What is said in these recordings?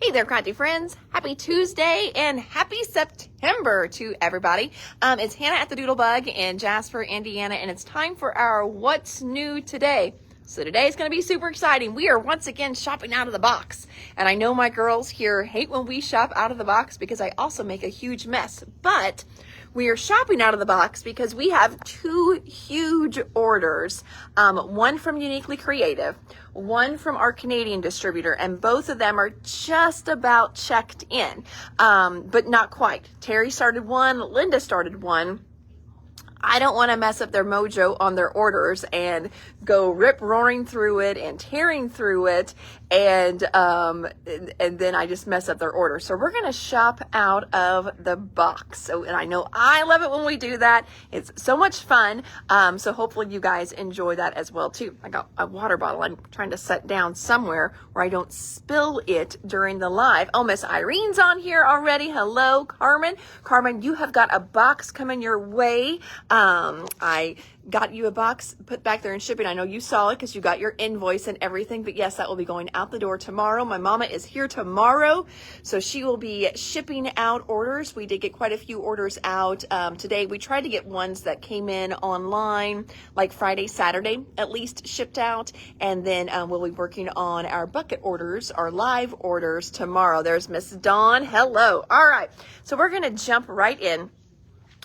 Hey there, crafty friends. Happy Tuesday and happy September to everybody. It's Hannah at the Doodlebug in Jasper, Indiana, and it's time for our What's New Today. So today is going to be super exciting. We are once again shopping out of the box. And I know my girls here hate when we shop out of the box because I also make a huge mess. But we are shopping out of the box because we have two huge orders. One from Uniquely Creative, one from our Canadian distributor, and both of them are just about checked in, but not quite. Terry started one, Linda started one. I don't want to mess up their mojo on their orders and go rip roaring through it and tearing through it, and then I just mess up their order. So we're going to shop out of the box. So, and I know I love it when we do that. It's so much fun. So hopefully you guys enjoy that as well too. I got a water bottle I'm trying to set down somewhere where I don't spill it during the live. Oh, Miss Irene's on here already. Hello, Carmen. Carmen, you have got a box coming your way. I got you a box put back there in shipping. I know you saw it because you got your invoice and everything, but yes, that will be going out the door tomorrow. My mama is here tomorrow, so she will be shipping out orders. We did get quite a few orders out today. We tried to get ones that came in online like Friday, Saturday, at least shipped out, and then we'll be working on our bucket orders, our live orders tomorrow. There's Miss Dawn. Hello. All right, so we're going to jump right in.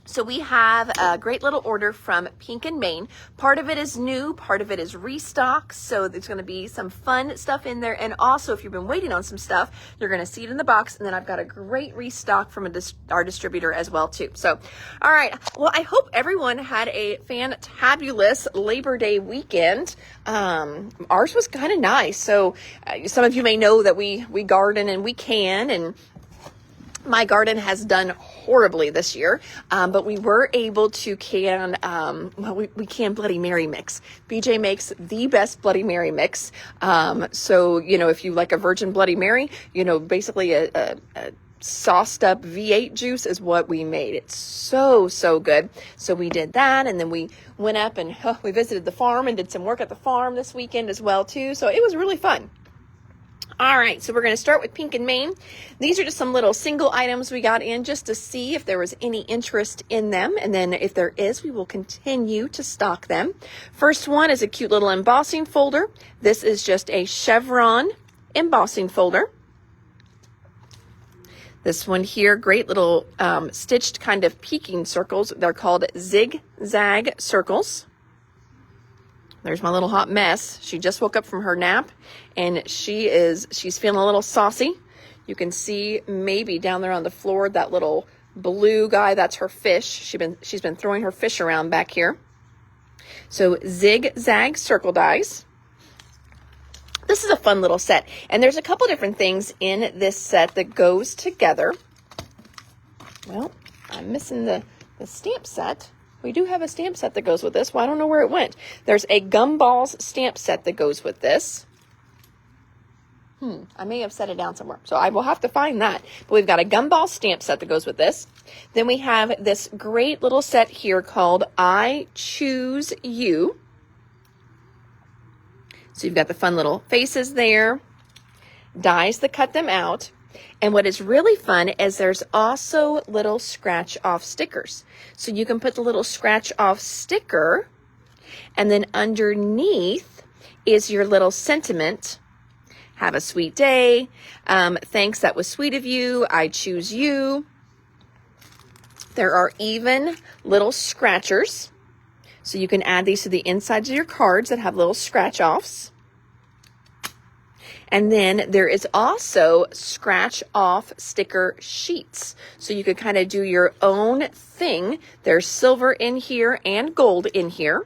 So we have a great little order from Pink and Maine. Part of it is new, part of it is restocks. So there's going to be some fun stuff in there. And also, if you've been waiting on some stuff, you're going to see it in the box. And then I've got a great restock from our distributor as well, too. So, all right. Well, I hope everyone had a fantabulous Labor Day weekend. Ours was kind of nice. So some of you may know that we garden and we can, and my garden has done horribly this year, but we were able to can, we can Bloody Mary mix. BJ makes the best Bloody Mary mix. So, if you like a virgin Bloody Mary, basically a sauced up V8 juice is what we made. It's so good. So we did that, and then we went up and we visited the farm and did some work at the farm this weekend as well, too. So it was really fun. All right, so we're going to start with Pink and Maine. These are just some little single items we got in just to see if there was any interest in them. And then if there is, we will continue to stock them. First one is a cute little embossing folder. This is just a chevron embossing folder. This one here, great little stitched kind of peeking circles. They're called zigzag circles. There's my little hot mess. She just woke up from her nap, and she's feeling a little saucy. You can see maybe down there on the floor, that little blue guy, that's her fish. She's been throwing her fish around back here. So zigzag circle dies. This is a fun little set, and there's a couple different things in this set that goes together. Well, I'm missing the stamp set. We do have a stamp set that goes with this. Well, I don't know where it went. There's a Gumballs stamp set that goes with this. I may have set it down somewhere, so I will have to find that. But we've got a Gumball stamp set that goes with this. Then we have this great little set here called I Choose You. So you've got the fun little faces there, dies that cut them out. And what is really fun is there's also little scratch off stickers. So you can put the little scratch off sticker, and then underneath is your little sentiment. Have a sweet day. Thanks, that was sweet of you. I choose you. There are even little scratchers. So you can add these to the insides of your cards that have little scratch offs. And then there is also scratch off sticker sheets. So you could kind of do your own thing. There's silver in here and gold in here.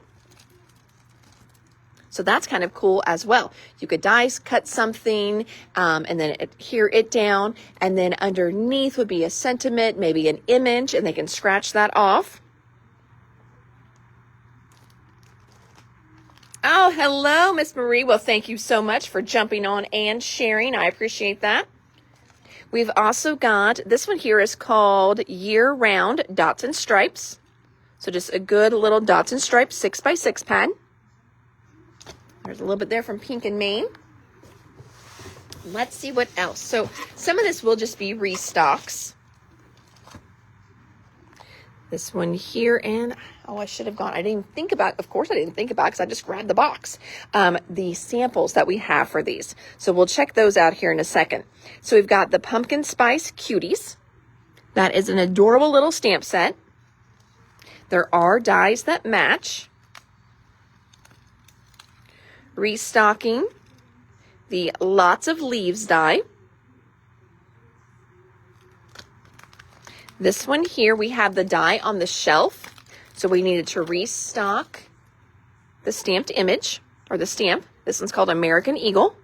So that's kind of cool as well. You could dice cut something and then adhere it down. And then underneath would be a sentiment, maybe an image, and they can scratch that off. Oh, hello, Miss Marie. Well, thank you so much for jumping on and sharing. I appreciate that. We've also got, this one here is called Year Round Dots and Stripes. So just a good little Dots and Stripes 6x6 pad. There's a little bit there from Pink and Maine. Let's see what else. So some of this will just be restocks. This one here, and I should have gone. I didn't even think about, of course I didn't think about it because I just grabbed the box. The samples that we have for these. So we'll check those out here in a second. So we've got the pumpkin spice cuties. That is an adorable little stamp set. There are dies that match. Restocking the lots of leaves die. This one here, we have the die on the shelf. So we needed to restock the stamped image, or the stamp. This one's called American Eagle.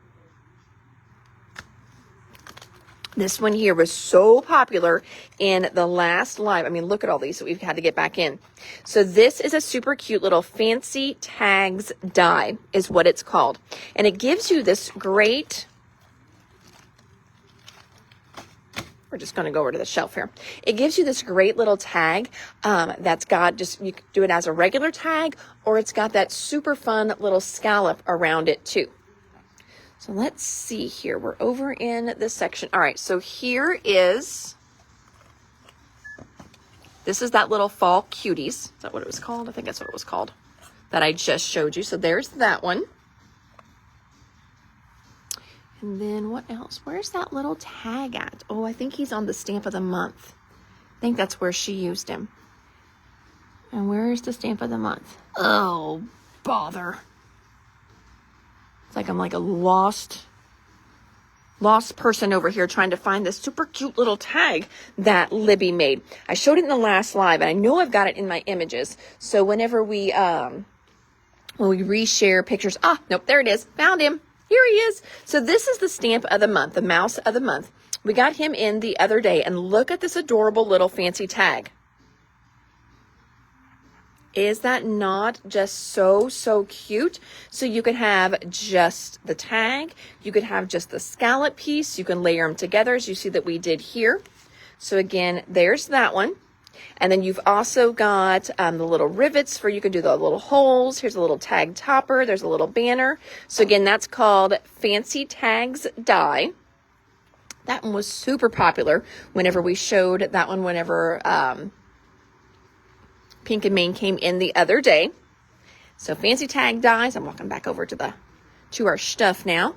This one here was so popular in the last live. I mean, look at all these that we've had to get back in. So this is a super cute little fancy tags die is what it's called. And it gives you this great, we're just going to go over to the shelf here. It gives you this great little tag that's got just, you can do it as a regular tag, or it's got that super fun little scallop around it too. So let's see here. We're over in this section. All right, so here is, this is that little fall cuties. Is that what it was called? I think that's what it was called that I just showed you. So there's that one. And then what else? Where's that little tag at? Oh, I think he's on the stamp of the month. I think that's where she used him. And where's the stamp of the month? Oh, bother. It's like I'm like a lost person over here trying to find this super cute little tag that Libby made. I showed it in the last live, and I know I've got it in my images. So whenever we, when we reshare pictures, nope, there it is. Found him. Here he is. So this is the stamp of the month, the mouse of the month. We got him in the other day, and look at this adorable little fancy tag. Is that not just so, so cute? So you could have just the tag. You could have just the scallop piece. You can layer them together as you see that we did here. So again, there's that one. And then you've also got the little rivets for you can do the little holes. Here's a little tag topper. There's a little banner. So again, that's called Fancy Tags Die. That one was super popular whenever we showed that one, whenever Pink and Main came in the other day. So Fancy Tag Dies. I'm walking back over to our stuff now.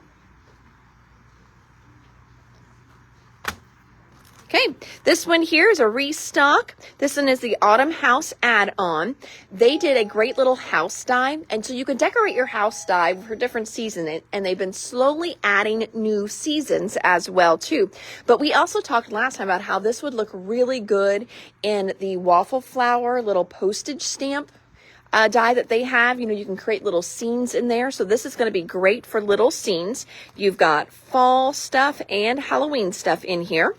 Okay, this one here is a restock. This one is the Autumn House add-on. They did a great little house die, and so you can decorate your house die for different seasons, and they've been slowly adding new seasons as well too. But we also talked last time about how this would look really good in the waffle flower little postage stamp die that they have. You know, you can create little scenes in there. So this is going to be great for little scenes. You've got fall stuff and Halloween stuff in here.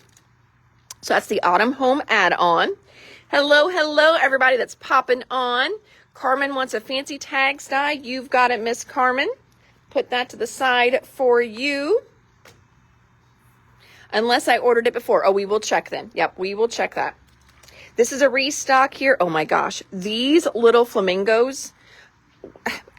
So that's the Autumn Home add-on. Hello, everybody that's popping on. Carmen wants a fancy tags die. You've got it, Miss Carmen. Put that to the side for you. Unless I ordered it before. Oh, we will check then. Yep, we will check that. This is a restock here. Oh my gosh. These little flamingos,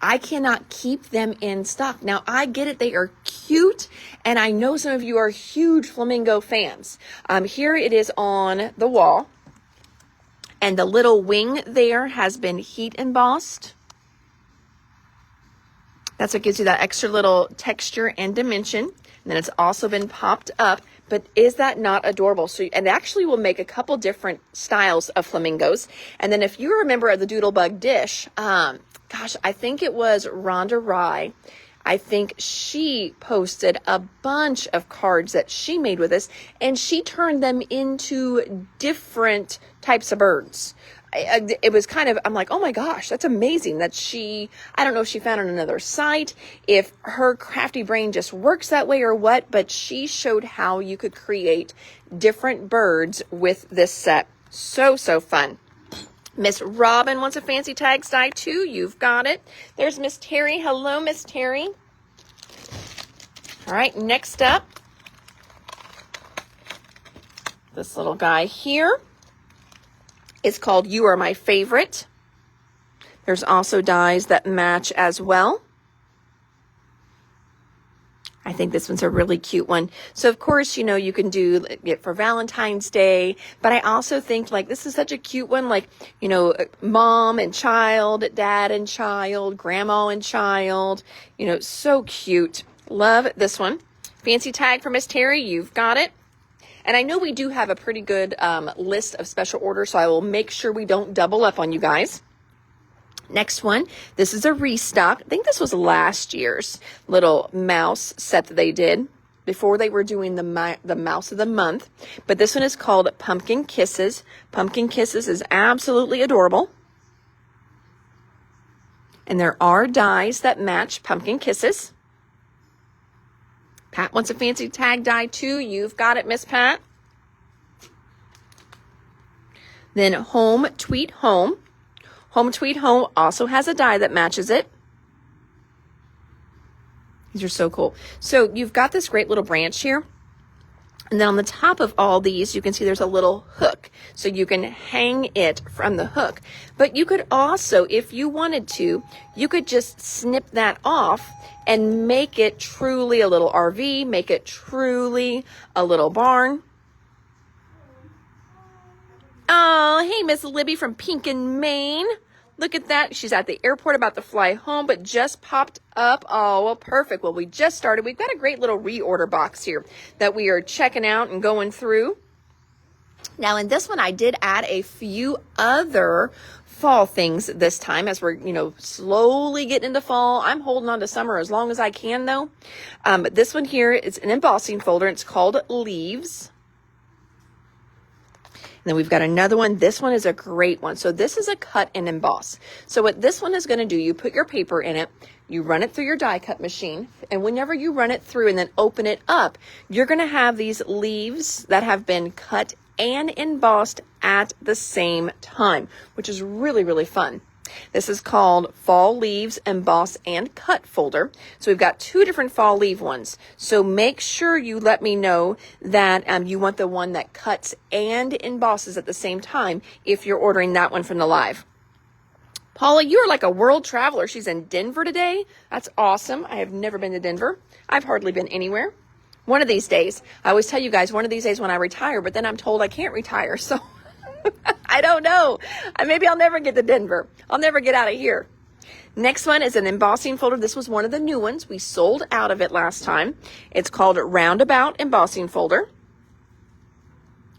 I cannot keep them in stock. Now, I get it. They are cute, and I know some of you are huge flamingo fans. Here it is on the wall, and the little wing there has been heat embossed. That's what gives you that extra little texture and dimension. And then it's also been popped up. But is that not adorable? So, and actually will make a couple different styles of flamingos. And then if you remember the Doodlebug dish, gosh, I think it was Rhonda Rye. I think she posted a bunch of cards that she made with us, and she turned them into different types of birds. It was kind of, I'm like, oh my gosh, that's amazing that I don't know if she found it on another site, if her crafty brain just works that way or what, but she showed how you could create different birds with this set. So, so fun. Miss Robin wants a fancy tags die too. You've got it. There's Miss Terry. Hello, Miss Terry. All right, next up, this little guy here is called You Are My Favorite. There's also dies that match as well. I I think this one's a really cute one. So of course, you know, you can do it for Valentine's Day, but I also think like this is such a cute one, like, you know, mom and child, dad and child, grandma and child, you know, so cute. Love this one. Fancy tag for Miss Terry, you've got it. And I know we do have a pretty good list of special orders, so I will make sure we don't double up on you guys. Next one, this is a restock. I think this was last year's little mouse set that they did before they were doing the mouse of the month. But this one is called Pumpkin Kisses. Pumpkin Kisses is absolutely adorable. And there are dies that match Pumpkin Kisses. Pat wants a fancy tag die too. You've got it, Miss Pat. Then Home Tweet Home. Home Tweet Home also has a die that matches it. These are so cool. So you've got this great little branch here. And then on the top of all these, you can see there's a little hook. So you can hang it from the hook. But you could also, if you wanted to, you could just snip that off and make it truly a little RV, make it truly a little barn. Oh, hey, Miss Libby from Pinkin, Maine. Look at that. She's at the airport about to fly home, but just popped up. Oh, well, perfect. Well, we just started. We've got a great little reorder box here that we are checking out and going through. Now, in this one, I did add a few other fall things this time as we're, you know, slowly getting into fall. I'm holding on to summer as long as I can, though. But this one here is an embossing folder. It's called Leaves. And then we've got another one. This one is a great one. So this is a cut and emboss. So what this one is going to do, you put your paper in it, you run it through your die cut machine, and whenever you run it through and then open it up, you're going to have these leaves that have been cut and embossed at the same time, which is really, really fun. This is called Fall Leaves Emboss and Cut Folder. So we've got two different fall leaf ones. So make sure you let me know that you want the one that cuts and embosses at the same time if you're ordering that one from the live. Paula, you're like a world traveler. She's in Denver today. That's awesome. I have never been to Denver. I've hardly been anywhere. One of these days, I always tell you guys, one of these days when I retire, but then I'm told I can't retire. So I don't know. Maybe I'll never get to Denver. I'll never get out of here. Next one is an embossing folder. This was one of the new ones. We sold out of it last time. It's called Roundabout Embossing Folder.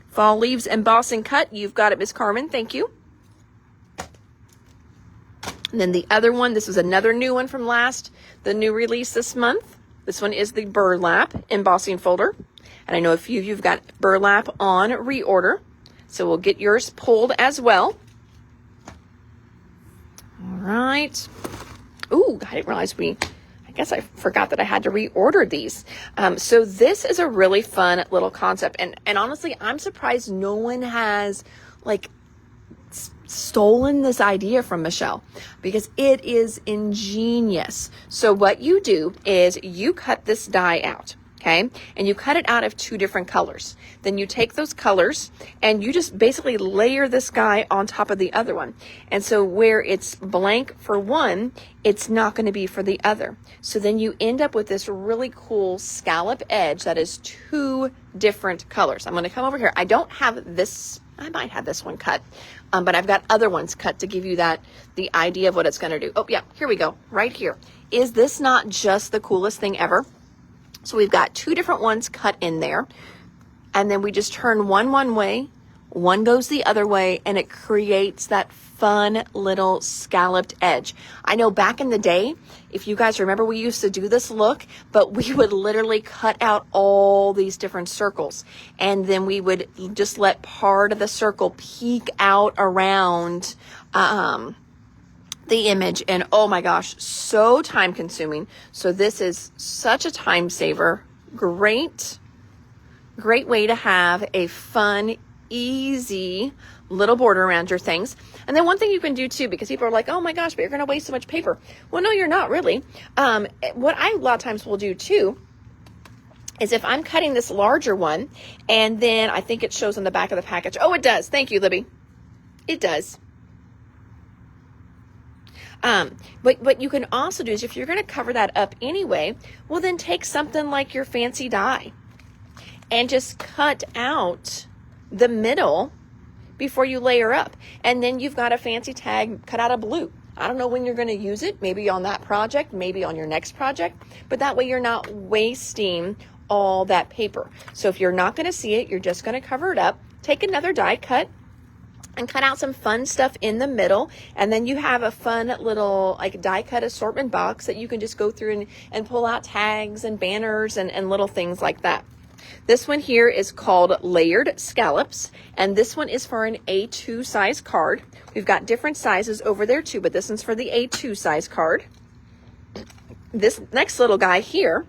Fall Leaves Emboss and Cut. You've got it, Miss Carmen. Thank you. And then the other one, this is another new one from the new release this month. This one is the Burlap Embossing Folder. And I know a few of you have got burlap on reorder. So we'll get yours pulled as well. All right. Ooh, I didn't realize I guess I forgot that I had to reorder these. So this is a really fun little concept. And honestly, I'm surprised no one has like stolen this idea from Michelle because it is ingenious. So what you do is you cut this die out. Okay, and you cut it out of two different colors. Then you take those colors and you just basically layer this guy on top of the other one. And so where it's blank for one, it's not going to be for the other. So then you end up with this really cool scallop edge that is two different colors. I'm going to come over here. I don't have this. I might have this one cut, but I've got other ones cut to give you the idea of what it's going to do. Oh yeah, here we go. Right here. Is this not just the coolest thing ever? So we've got two different ones cut in there, and then we just turn one way, one goes the other way, and it creates that fun little scalloped edge. I know back in the day, if you guys remember, we used to do this look, but we would literally cut out all these different circles, and then we would just let part of the circle peek out around the image, and oh my gosh, so time consuming. So this is such a time saver. Great way to have a fun, easy little border around your things. And then one thing you can do too, because people are like, oh my gosh, but you're going to waste so much paper. Well, no, you're not really. What I a lot of times will do too is if I'm cutting this larger one, and then I think it shows on the back of the package. Oh, it does. Thank you, Libby. It does. But what you can also do is if you're going to cover that up anyway, well then take something like your fancy die and just cut out the middle before you layer up. And then you've got a fancy tag cut out of blue. I don't know when you're going to use it, maybe on that project, maybe on your next project, but that way you're not wasting all that paper. So if you're not going to see it, you're just going to cover it up. Take another die cut and cut out some fun stuff in the middle, and then you have a fun little like die cut assortment box that you can just go through and pull out tags and banners and little things like that. This one here is called Layered Scallops, and this one is for an A2 size card. We've got different sizes over there too, but this one's for the A2 size card. This next little guy here,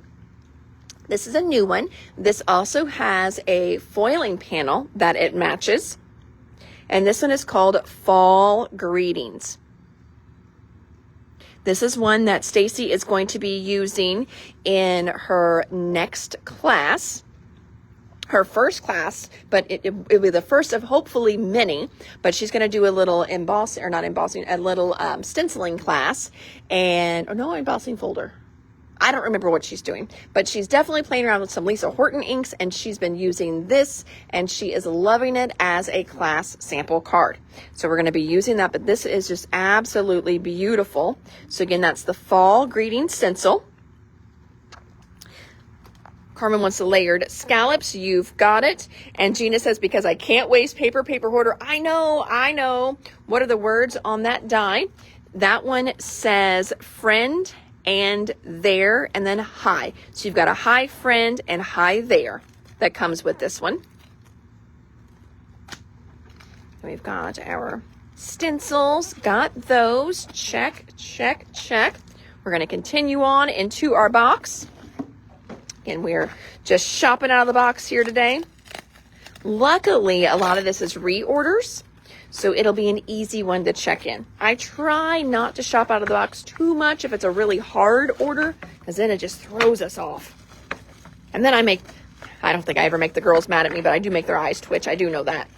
this is a new one. This also has a foiling panel that it matches. And this one is called Fall Greetings. This is one that Stacy is going to be using in her next class. Her first class, but it will be the first of hopefully many, but she's going to do a little embossing, or not embossing, a little stenciling class, and, or no, embossing folder. I don't remember what she's doing, but she's definitely playing around with some Lisa Horton inks, and she's been using this, and she is loving it as a class sample card. So we're going to be using that, but this is just absolutely beautiful. So again, that's the Fall Greeting Stencil. Carmen wants the Layered Scallops. You've got it. And Gina says, because I can't waste paper hoarder. I know. What are the words on that die? That one says friend and there, and then hi. So you've got a hi friend and hi there that comes with this one. And we've got our stencils. Got those. Check. We're going to continue on into our box. And we're just shopping out of the box here today. Luckily, a lot of this is reorders, so it'll be an easy one to check in. I try not to shop out of the box too much if it's a really hard order, because then it just throws us off. And then I don't think I ever make the girls mad at me, but I do make their eyes twitch. I do know that.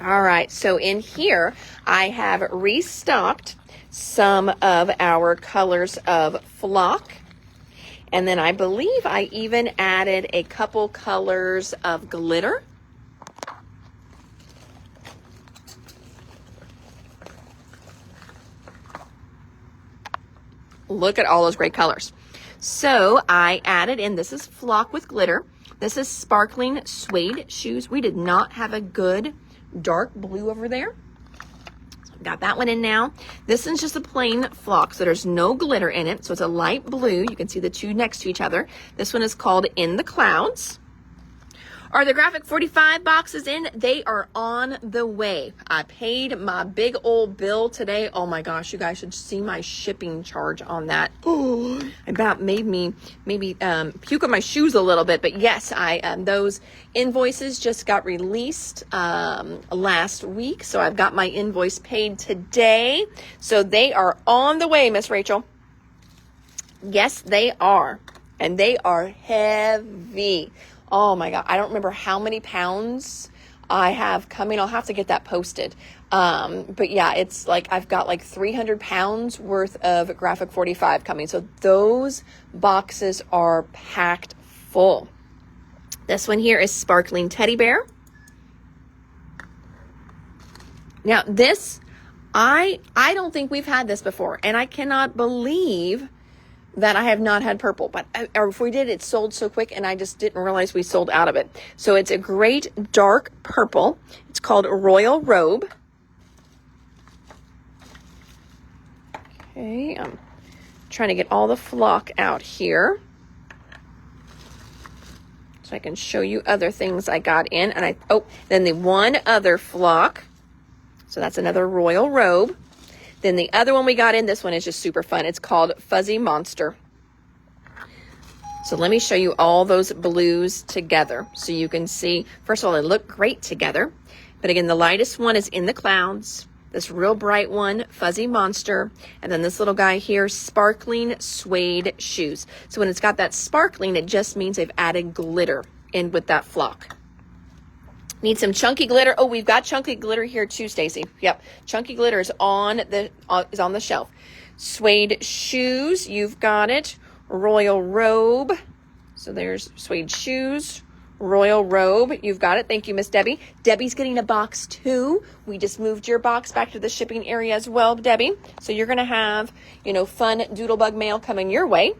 All right, so in here, I have restocked some of our colors of flock. And then I believe I even added a couple colors of glitter. Look at all those great colors. So I added in, this is flock with glitter. This is sparkling suede shoes. We did not have a good dark blue over there. Got that one in now. This one's just a plain flock, so there's no glitter in it. So it's a light blue. You can see the two next to each other. This one is called In the Clouds. Are the Graphic 45 boxes in? They are on the way. I paid my big old bill today. Oh my gosh, you guys should see my shipping charge on that. Oh, about made me maybe puke on my shoes a little bit. But yes, those invoices just got released last week. So I've got my invoice paid today. So they are on the way, Miss Rachel. Yes, they are. And they are heavy. Oh my God, I don't remember how many pounds I have coming. I'll have to get that posted. But yeah, it's like I've got like 300 pounds worth of Graphic 45 coming. So those boxes are packed full. This one here is Sparkling Teddy Bear. Now this, I don't think we've had this before, and I cannot believe that I have not had purple, but or if we did, it sold so quick and I just didn't realize we sold out of it. So it's a great dark purple. It's called Royal Robe. Okay, I'm trying to get all the flock out here so I can show you other things I got in. And then the one other flock. So that's another Royal Robe. Then the other one we got in, this one is just super fun. It's called Fuzzy Monster. So let me show you all those blues together so you can see. First of all, they look great together. But again, the lightest one is In the Clouds. This real bright one, Fuzzy Monster. And then this little guy here, Sparkling Suede Shoes. So when it's got that sparkling, it just means they've added glitter in with that flock. Need some chunky glitter. Oh, we've got chunky glitter here too, Stacy. Yep, chunky glitter is on the shelf. Suede shoes, you've got it. Royal robe. So there's suede shoes. Royal robe, you've got it. Thank you, Miss Debbie. Debbie's getting a box too. We just moved your box back to the shipping area as well, Debbie. So you're going to have, fun Doodlebug mail coming your way.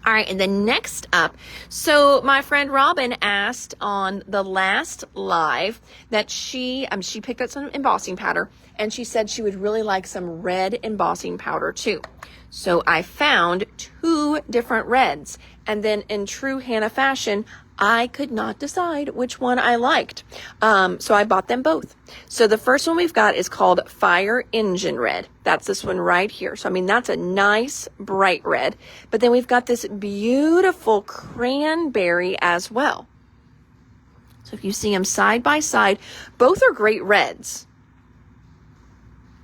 All right, and then next up, so my friend Robin asked on the last live that she picked up some embossing powder, and she said she would really like some red embossing powder too. So I found 2 different reds, and then in true Hannah fashion, I could not decide which one I liked. So I bought them both. So the first one we've got is called Fire Engine Red. That's this one right here. So, that's a nice bright red. But then we've got this beautiful cranberry as well. So if you see them side by side, both are great reds.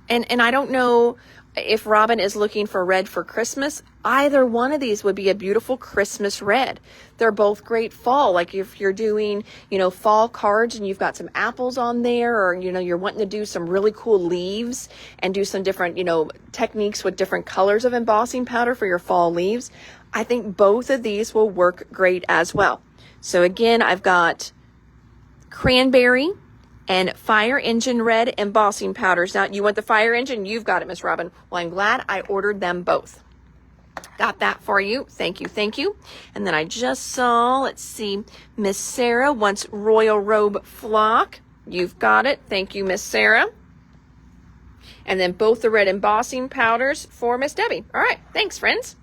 And I don't know if Robin is looking for red for Christmas. Either one of these would be a beautiful Christmas red. They're both great fall. Like if you're doing, fall cards and you've got some apples on there, or, you're wanting to do some really cool leaves and do some different, techniques with different colors of embossing powder for your fall leaves. I think both of these will work great as well. So again, I've got cranberry and Fire Engine Red embossing powders. Now, you want the Fire Engine? You've got it, Miss Robin. Well, I'm glad I ordered them both. Got that for you. Thank you, thank you. And then I just saw, let's see, Miss Sarah wants Royal Robe Flock. You've got it. Thank you, Miss Sarah. And then both the red embossing powders for Miss Debbie. All right, thanks, friends.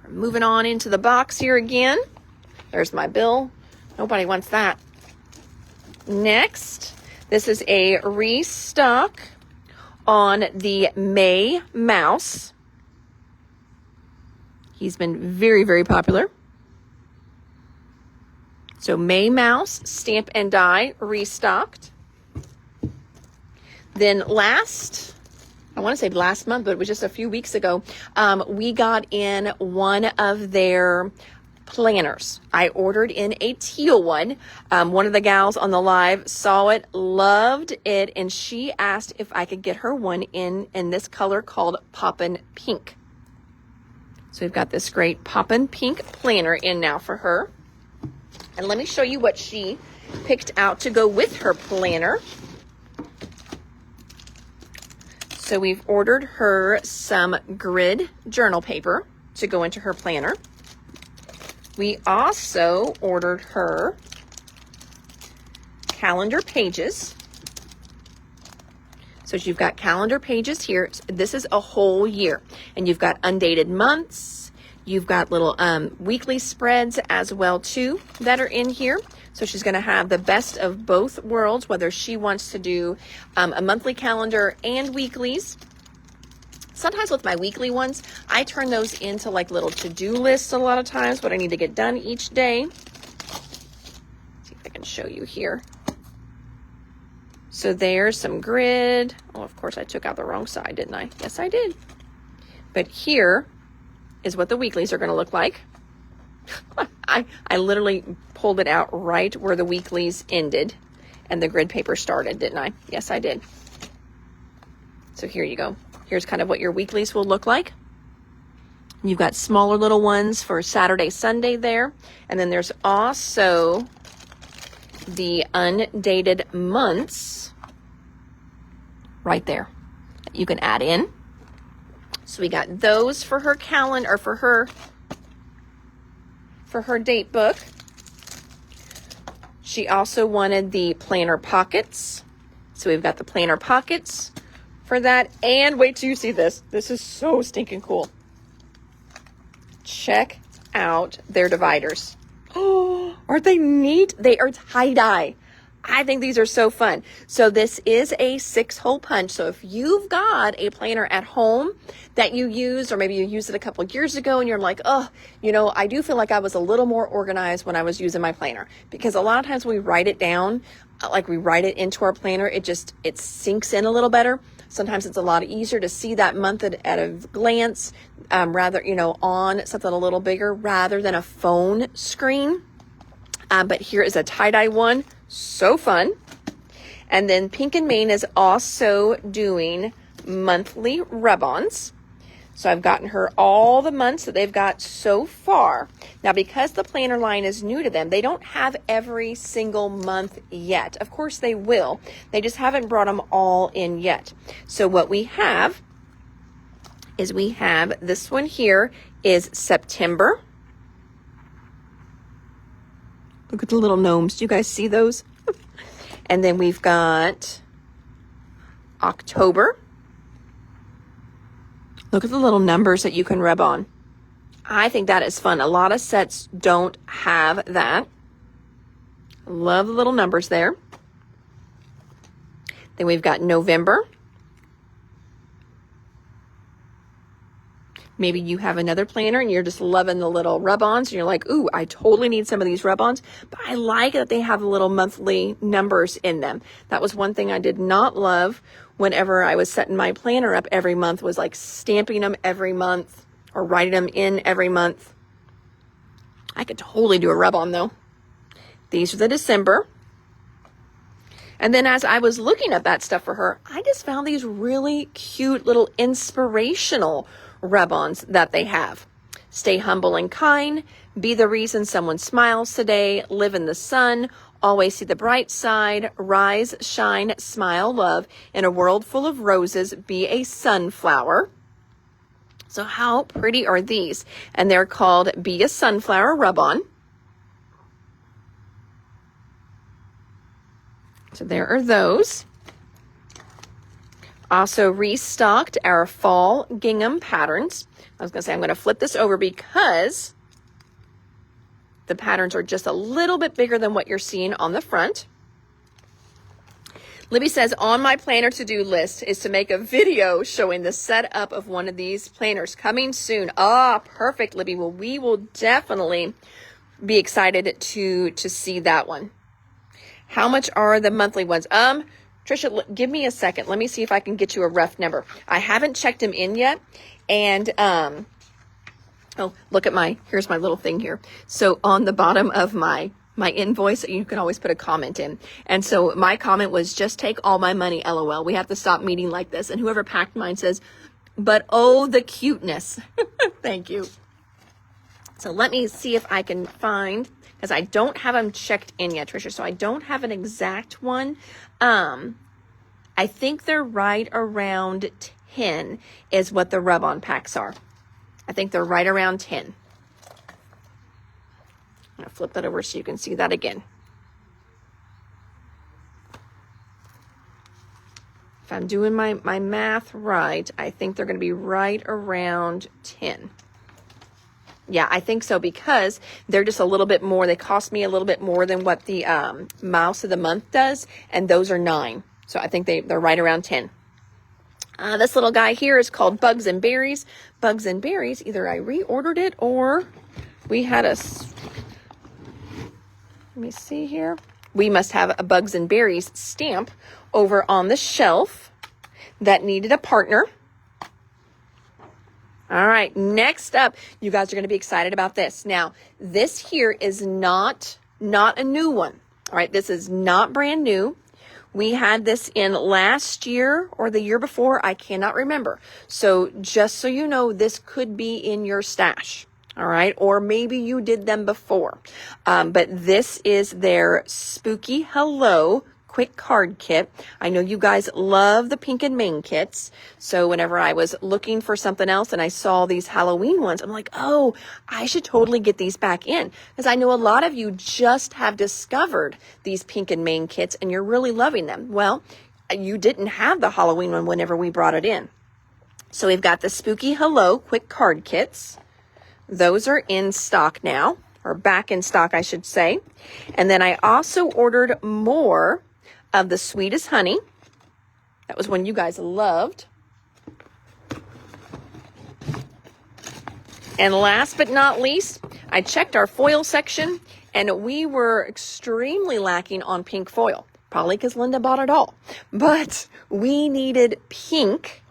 Moving on into the box here again. There's my bill. Nobody wants that. Next, this is a restock on the May Mouse. He's been very, very popular. So May Mouse, Stamp and Die, restocked. Then I want to say last month, but it was just a few weeks ago, we got in one of their planners. I ordered in a teal one. One of the gals on the live saw it, loved it, and she asked if I could get her one in this color called Poppin' Pink. So we've got this great Poppin' Pink planner in now for her. And let me show you what she picked out to go with her planner. So we've ordered her some grid journal paper to go into her planner. We also ordered her calendar pages. So you've got calendar pages here. This is a whole year. And you've got undated months. You've got little weekly spreads as well too that are in here. So she's going to have the best of both worlds, whether she wants to do a monthly calendar and weeklies. Sometimes with my weekly ones, I turn those into like little to-do lists a lot of times, what I need to get done each day. Let's see if I can show you here. So there's some grid. Oh, of course I took out the wrong side, didn't I? Yes, I did. But here is what the weeklies are going to look like. I literally pulled it out right where the weeklies ended and the grid paper started, didn't I? Yes, I did. So here you go. Here's kind of what your weeklies will look like. You've got smaller little ones for Saturday, Sunday there. And then there's also the undated months right there that you can add in. So we got those for her calendar, or for her date book. She also wanted the planner pockets. So we've got the planner pockets for that. And wait till you see this. This is so stinking cool. Check out their dividers. Oh, aren't they neat? They are tie-dye. I think these are so fun. So this is a 6-hole punch. So if you've got a planner at home that you use, or maybe you used it a couple of years ago and you're like, oh, I do feel like I was a little more organized when I was using my planner, because a lot of times we write it down, like we write it into our planner. It sinks in a little better. Sometimes it's a lot easier to see that month at a glance, rather, on something a little bigger rather than a phone screen. But here is a tie-dye one. So fun. And then Pink and Main is also doing monthly rub-ons. So I've gotten her all the months that they've got so far. Now, because the planner line is new to them, they don't have every single month yet. Of course they will. They just haven't brought them all in yet. So what we have is we have this one here is September. Look at the little gnomes. Do you guys see those? And then we've got October. Look at the little numbers that you can rub on. I think that is fun. A lot of sets don't have that. Love the little numbers there. Then we've got November. Maybe you have another planner and you're just loving the little rub-ons and you're like, ooh, I totally need some of these rub-ons. But I like that they have the little monthly numbers in them. That was one thing I did not love whenever I was setting my planner up every month, was like stamping them every month or writing them in every month. I could totally do a rub-on though. These are the December. And then as I was looking at that stuff for her, I just found these really cute little inspirational rub-ons that they have. Stay humble and kind, be the reason someone smiles today, live in the sun, always see the bright side, rise, shine, smile, love, in a world full of roses, be a sunflower. So how pretty are these? And they're called Be a Sunflower Rub-On. So there are those. Also restocked our fall gingham patterns. I was going to say I'm going to flip this over because the patterns are just a little bit bigger than what you're seeing on the front. Libby says, on my planner to-do list is to make a video showing the setup of one of these planners. Coming soon. Ah, perfect, Libby. Well, we will definitely be excited to see that one. How much are the monthly ones? Trisha, give me a second. Let me see if I can get you a rough number. I haven't checked them in yet. And, oh, look at here's my little thing here. So on the bottom of my invoice, you can always put a comment in. And so my comment was, just take all my money, LOL. We have to stop meeting like this. And whoever packed mine says, but oh, the cuteness. Thank you. So let me see if I can find, because I don't have them checked in yet, Trisha. So I don't have an exact one. I think they're right around 10 is what the rub-on packs are. I think they're right around 10. I'm going to flip that over so you can see that again. If I'm doing my math right, I think they're going to be right around 10. Yeah, I think so, because they're just a little bit more. They cost me a little bit more than what the Mouse of the Month does, and those are 9. So I think they're right around 10. This little guy here is called Bugs and Berries. Bugs and Berries, either I reordered it or we had let me see here. We must have a Bugs and Berries stamp over on the shelf that needed a partner. All right, next up, you guys are going to be excited about this. Now, this here is not a new one. All right, this is not brand new. We had this in last year or the year before. I cannot remember. So just so you know, this could be in your stash. All right, or maybe you did them before. But this is their Spooky Hello quick card kit. I know you guys love the Pink and Main kits. So whenever I was looking for something else and I saw these Halloween ones, I'm like, oh, I should totally get these back in, because I know a lot of you just have discovered these Pink and Main kits and you're really loving them. Well, you didn't have the Halloween one whenever we brought it in. So we've got the Spooky Hello quick card kits. Those are in stock now, or back in stock, I should say. And then I also ordered more of the Sweetest Honey. That was one you guys loved. And last but not least, I checked our foil section and we were extremely lacking on pink foil. Probably because Linda bought it all. But we needed pink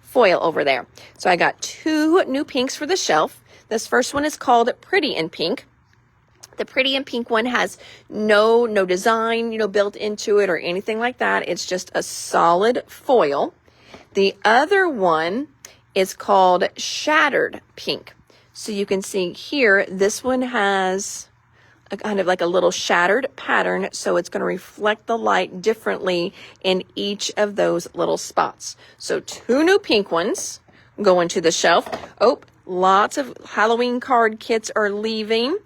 foil over there. So I got 2 new pinks for the shelf. This first one is called Pretty in Pink. The pretty and pink one has no design, built into it or anything like that. It's just a solid foil. The other one is called Shattered Pink. So you can see here, this one has a kind of like a little shattered pattern. So it's going to reflect the light differently in each of those little spots. So 2 new pink ones go into the shelf. Oh, lots of Halloween card kits are leaving.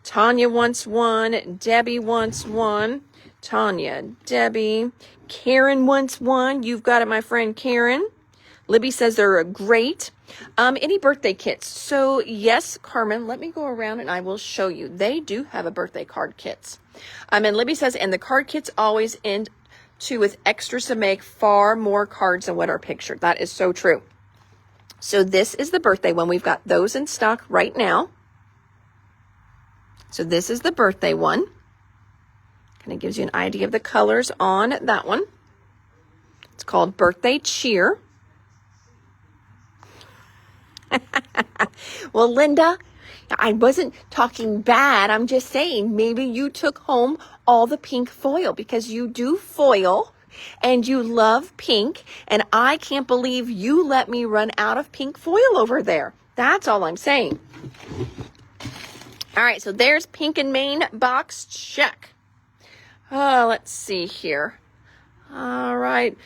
Tanya wants one. Debbie wants one. Tanya, Debbie. Karen wants one. You've got it, my friend Karen. Libby says they're great. Any birthday kits? So yes, Carmen, let me go around and I will show you. They do have a birthday card kits. And Libby says, and the card kits always end with extras to make far more cards than what are pictured. That is so true. So this is the birthday one. We've got those in stock right now. So this is the birthday one. Kind of gives you an idea of the colors on that one. It's called Birthday Cheer. Well, Linda, I wasn't talking bad. I'm just saying maybe you took home all the pink foil because you do foil and you love pink. And I can't believe you let me run out of pink foil over there. That's all I'm saying. All right, so there's Pink and Main box, check. Let's see here. All right,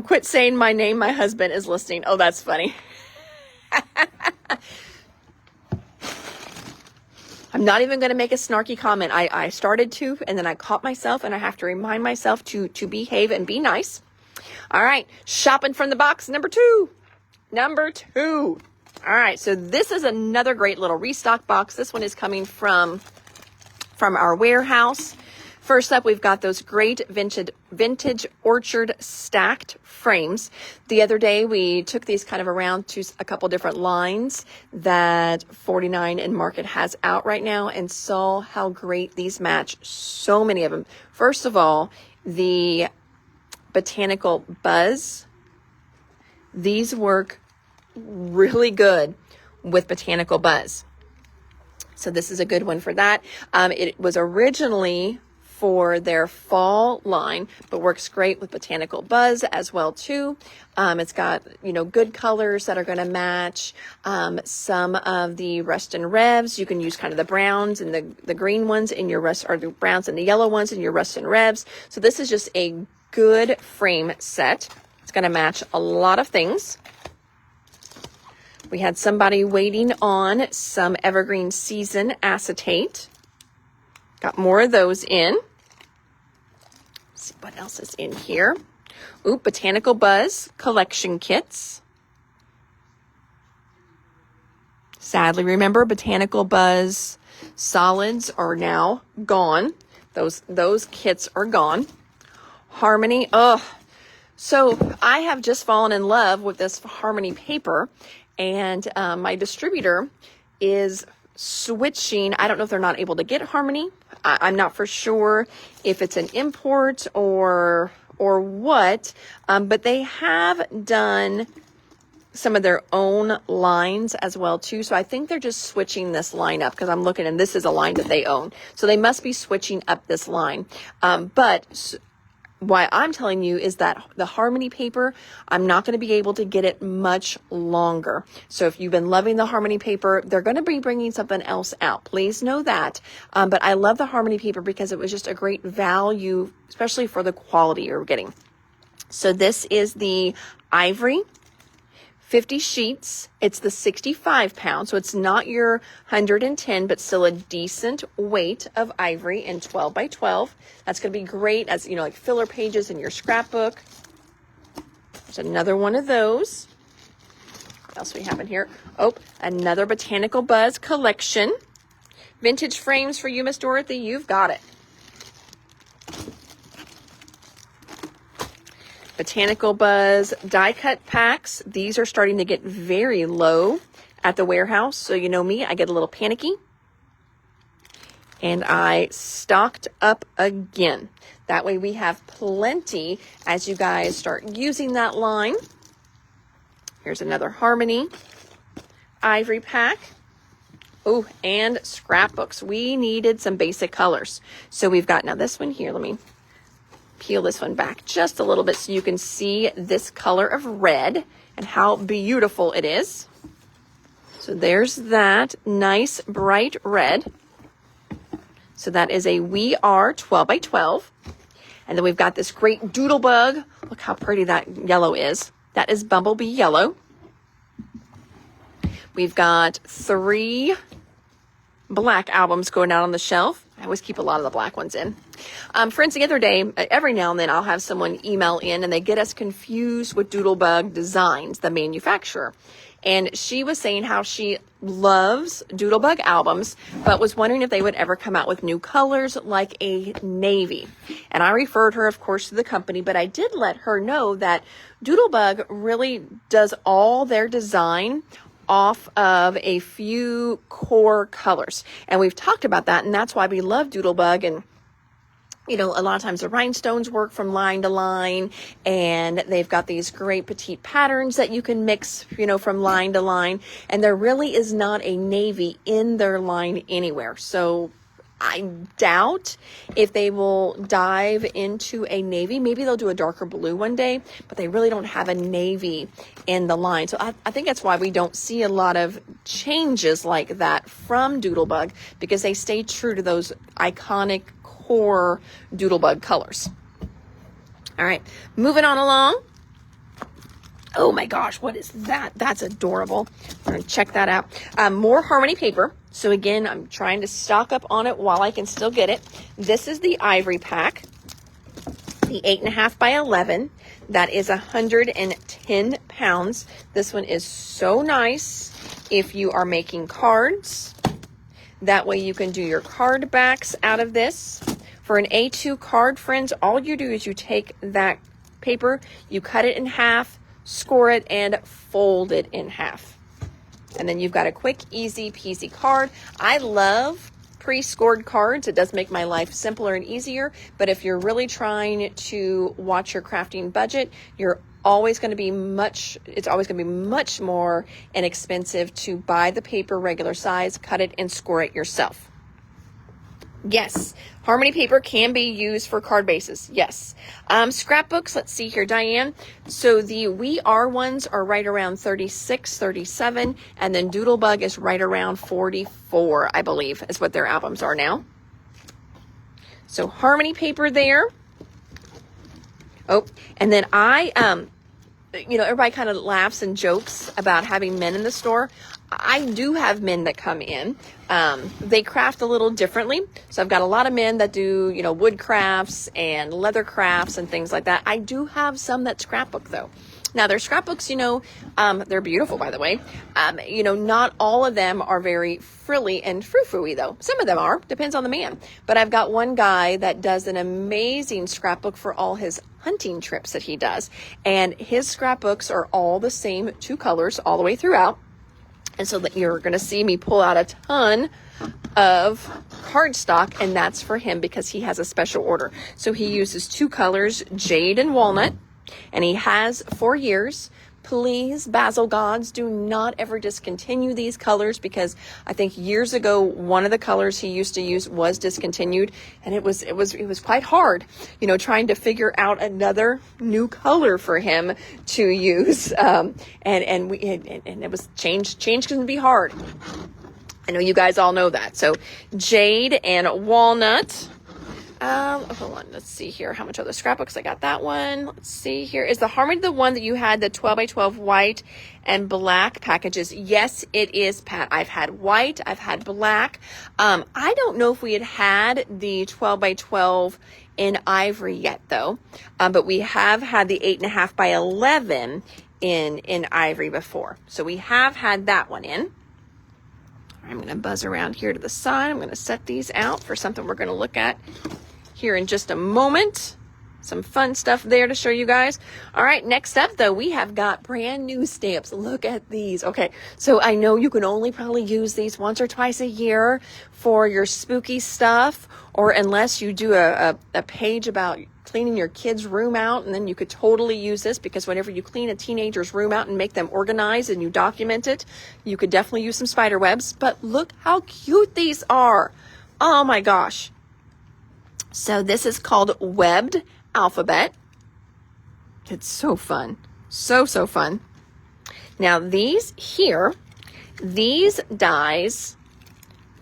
quit saying my name. My husband is listening. Oh, that's funny. I'm not even going to make a snarky comment. I started to, and then I caught myself, and I have to remind myself to behave and be nice. All right, shopping from the box, number 2. Number 2. All right, so this is another great little restock box. This one is coming from our warehouse. First up, we've got those great vintage orchard stacked frames. The other day, we took these kind of around to a couple different lines that 49 and Market has out right now and saw how great these match. So many of them. First of all, the Botanical Buzz. These work really good with Botanical Buzz. So this is a good one for that. It was originally for their fall line, but works great with Botanical Buzz as well too. It's got, good colors that are going to match some of the Rust and Revs. You can use kind of the browns and the green ones in your Rust, or the browns and the yellow ones in your Rust and Revs. So this is just a good frame set. It's going to match a lot of things. We had somebody waiting on some Evergreen Season acetate. Got more of those in. Let's see what else is in here. Ooh, Botanical Buzz collection kits. Sadly, remember, Botanical Buzz solids are now gone. Those kits are gone. Harmony. So I have just fallen in love with this Harmony paper. And my distributor is switching. I don't know if they're not able to get Harmony. I'm not for sure if it's an import or what. But they have done some of their own lines as well too. So I think they're just switching this line up because I'm looking and this is a line that they own. So they must be switching up this line. But why I'm telling you is that the Harmony paper, I'm not going to be able to get it much longer. So if you've been loving the Harmony paper, they're going to be bringing something else out. Please know that. But I love the Harmony paper because it was just a great value, especially for the quality you're getting. So this is the Ivory 50 sheets. It's the 65 pound. So it's not your 110, but still a decent weight of ivory in 12 by 12. That's going to be great as, like filler pages in your scrapbook. There's another one of those. What else do we have in here? Oh, another Botanical Buzz collection. Vintage frames for you, Miss Dorothy. You've got it. Botanical Buzz die cut packs. These are starting to get very low at the warehouse. So you know me, I get a little panicky. And I stocked up again. That way we have plenty as you guys start using that line. Here's another Harmony Ivory pack. Oh, and scrapbooks. We needed some basic colors. So we've got, now this one here, let me peel this one back just a little bit so you can see this color of red and how beautiful it is. So there's that nice bright red. So that is a We Are 12 by 12. And then we've got this great doodle bug. Look how pretty that yellow is. That is Bumblebee Yellow. We've got 3 black albums going out on the shelf. I always keep a lot of the black ones in. Friends, the other day, every now and then I'll have someone email in and they get us confused with Doodlebug Designs, the manufacturer. And she was saying how she loves Doodlebug albums, but was wondering if they would ever come out with new colors like a navy. And I referred her, of course, to the company, but I did let her know that Doodlebug really does all their design off of a few core colors. And we've talked about that, and that's why we love Doodlebug. And you know, a lot of times the rhinestones work from line to line, and they've got these great petite patterns that you can mix, you know, from line to line. And there really is not a navy in their line anywhere. So I doubt if they will dive into a navy. Maybe they'll do a darker blue one day, but they really don't have a navy in the line. So I think that's why we don't see a lot of changes like that from Doodlebug, because they stay true to those iconic core Doodlebug colors. All right, moving on along. Oh my gosh, what is that? That's adorable. We're gonna check that out. More Harmony paper. So again, I'm trying to stock up on it while I can still get it. This is the Ivory pack, the 8.5 by 11. That is 110 pounds. This one is so nice if you are making cards. That way you can do your card backs out of this. For an A2 card, friends, all you do is you take that paper, you cut it in half, score it, and fold it in half. And then you've got a quick, easy peasy card. I love pre-scored cards. It does make my life simpler and easier. But if you're really trying to watch your crafting budget, it's always going to be much more inexpensive to buy the paper regular size, cut it, and score it yourself. Yes, Harmony paper can be used for card bases. Yes. Scrapbooks, let's see here, Diane. So the We Are ones are right around 36, 37, and then Doodlebug is right around 44, I believe, is what their albums are now. So Harmony paper there. Oh, and then everybody kind of laughs and jokes about having men in the store. I do have men that come in. They craft a little differently. So I've got a lot of men that do, wood crafts and leather crafts and things like that. I do have some that scrapbook though. Now their scrapbooks, they're beautiful, by the way. Not all of them are very frilly and frou-frou-y though. Some of them are, depends on the man. But I've got one guy that does an amazing scrapbook for all his hunting trips that he does. And his scrapbooks are all the same 2 colors all the way throughout. And so that you're going to see me pull out a ton of cardstock, and that's for him because he has a special order. So he uses 2 colors, jade and walnut, and he has 4 years. Please, Basil gods, do not ever discontinue these colors, because I think years ago one of the colors he used to use was discontinued, and it was quite hard, trying to figure out another new color for him to use, and it was change can be hard. I know you guys all know that. So jade and walnut. Hold on, let's see here. How much are the scrapbooks? I got that one. Let's see here. Is the Harmony the one that you had, the 12 by 12 white and black packages? Yes, it is, Pat. I've had white. I've had black. I don't know if we had the 12 by 12 in ivory yet, though. But we have had the 8.5 by 11 in ivory before. So we have had that one in. I'm going to buzz around here to the side. I'm going to set these out for something we're going to look at here in just a moment. some fun stuff there to show you guys. All right, next up though, we have got brand new stamps. Look at these. Okay, so I know you can only probably use these once or twice a year for your spooky stuff, or unless you do a page about cleaning your kid's room out, and then you could totally use this, because whenever you clean a teenager's room out and make them organized and you document it, you could definitely use some spider webs. But look how cute these are. Oh my gosh. So this is called Webbed Alphabet. It's so fun. So fun. Now these here, these dies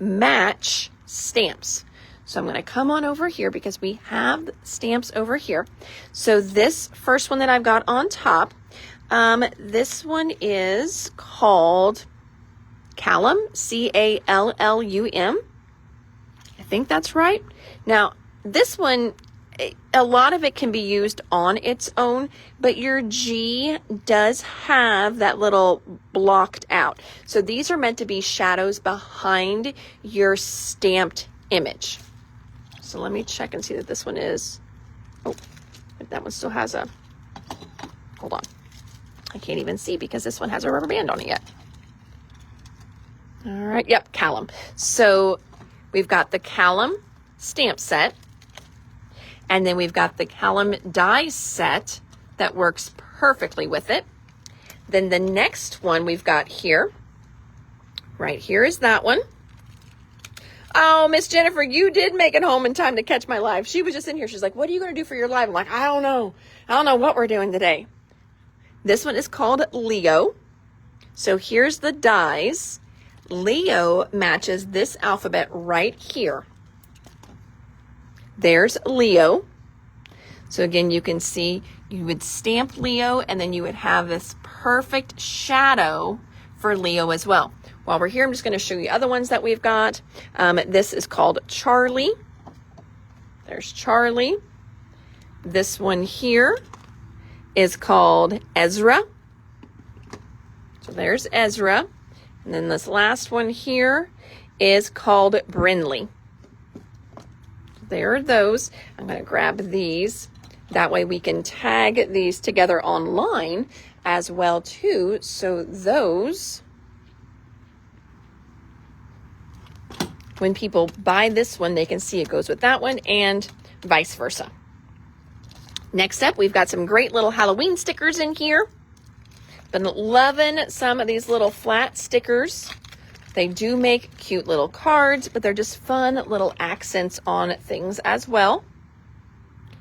match stamps. So I'm going to come on over here because we have stamps over here. So this first one that I've got on top, this one is called Callum, C-A-L-L-U-M. I think that's right. Now, this one, a lot of it can be used on its own, but your G does have that little blocked out. So these are meant to be shadows behind your stamped image. So let me check and see that this one is, oh, that one still has a, hold on. I can't even see because this one has a rubber band on it yet. All right, yep, Callum. So we've got the Callum stamp set, and then we've got the Callum die set that works perfectly with it. Then the next one we've got here, right here is that one. Oh, Miss Jennifer, you did make it home in time to catch my live. She was just in here. She's like, what are you going to do for your live? I'm like, I don't know. I don't know what we're doing today. This one is called Leo. So here's the dies. Leo matches this alphabet right here. There's Leo. So again, you can see you would stamp Leo, and then you would have this perfect shadow for Leo as well. While we're here, I'm just going to show you other ones that we've got. This is called Charlie. There's Charlie. This one here is called Ezra. So there's Ezra. And then this last one here is called Brinley. There are those. I'm going to grab these. That way we can tag these together online as well too. So those, when people buy this one, they can see it goes with that one, and vice versa. Next up, we've got some great little Halloween stickers in here. Been loving some of these little flat stickers. They do make cute little cards, but they're just fun little accents on things as well.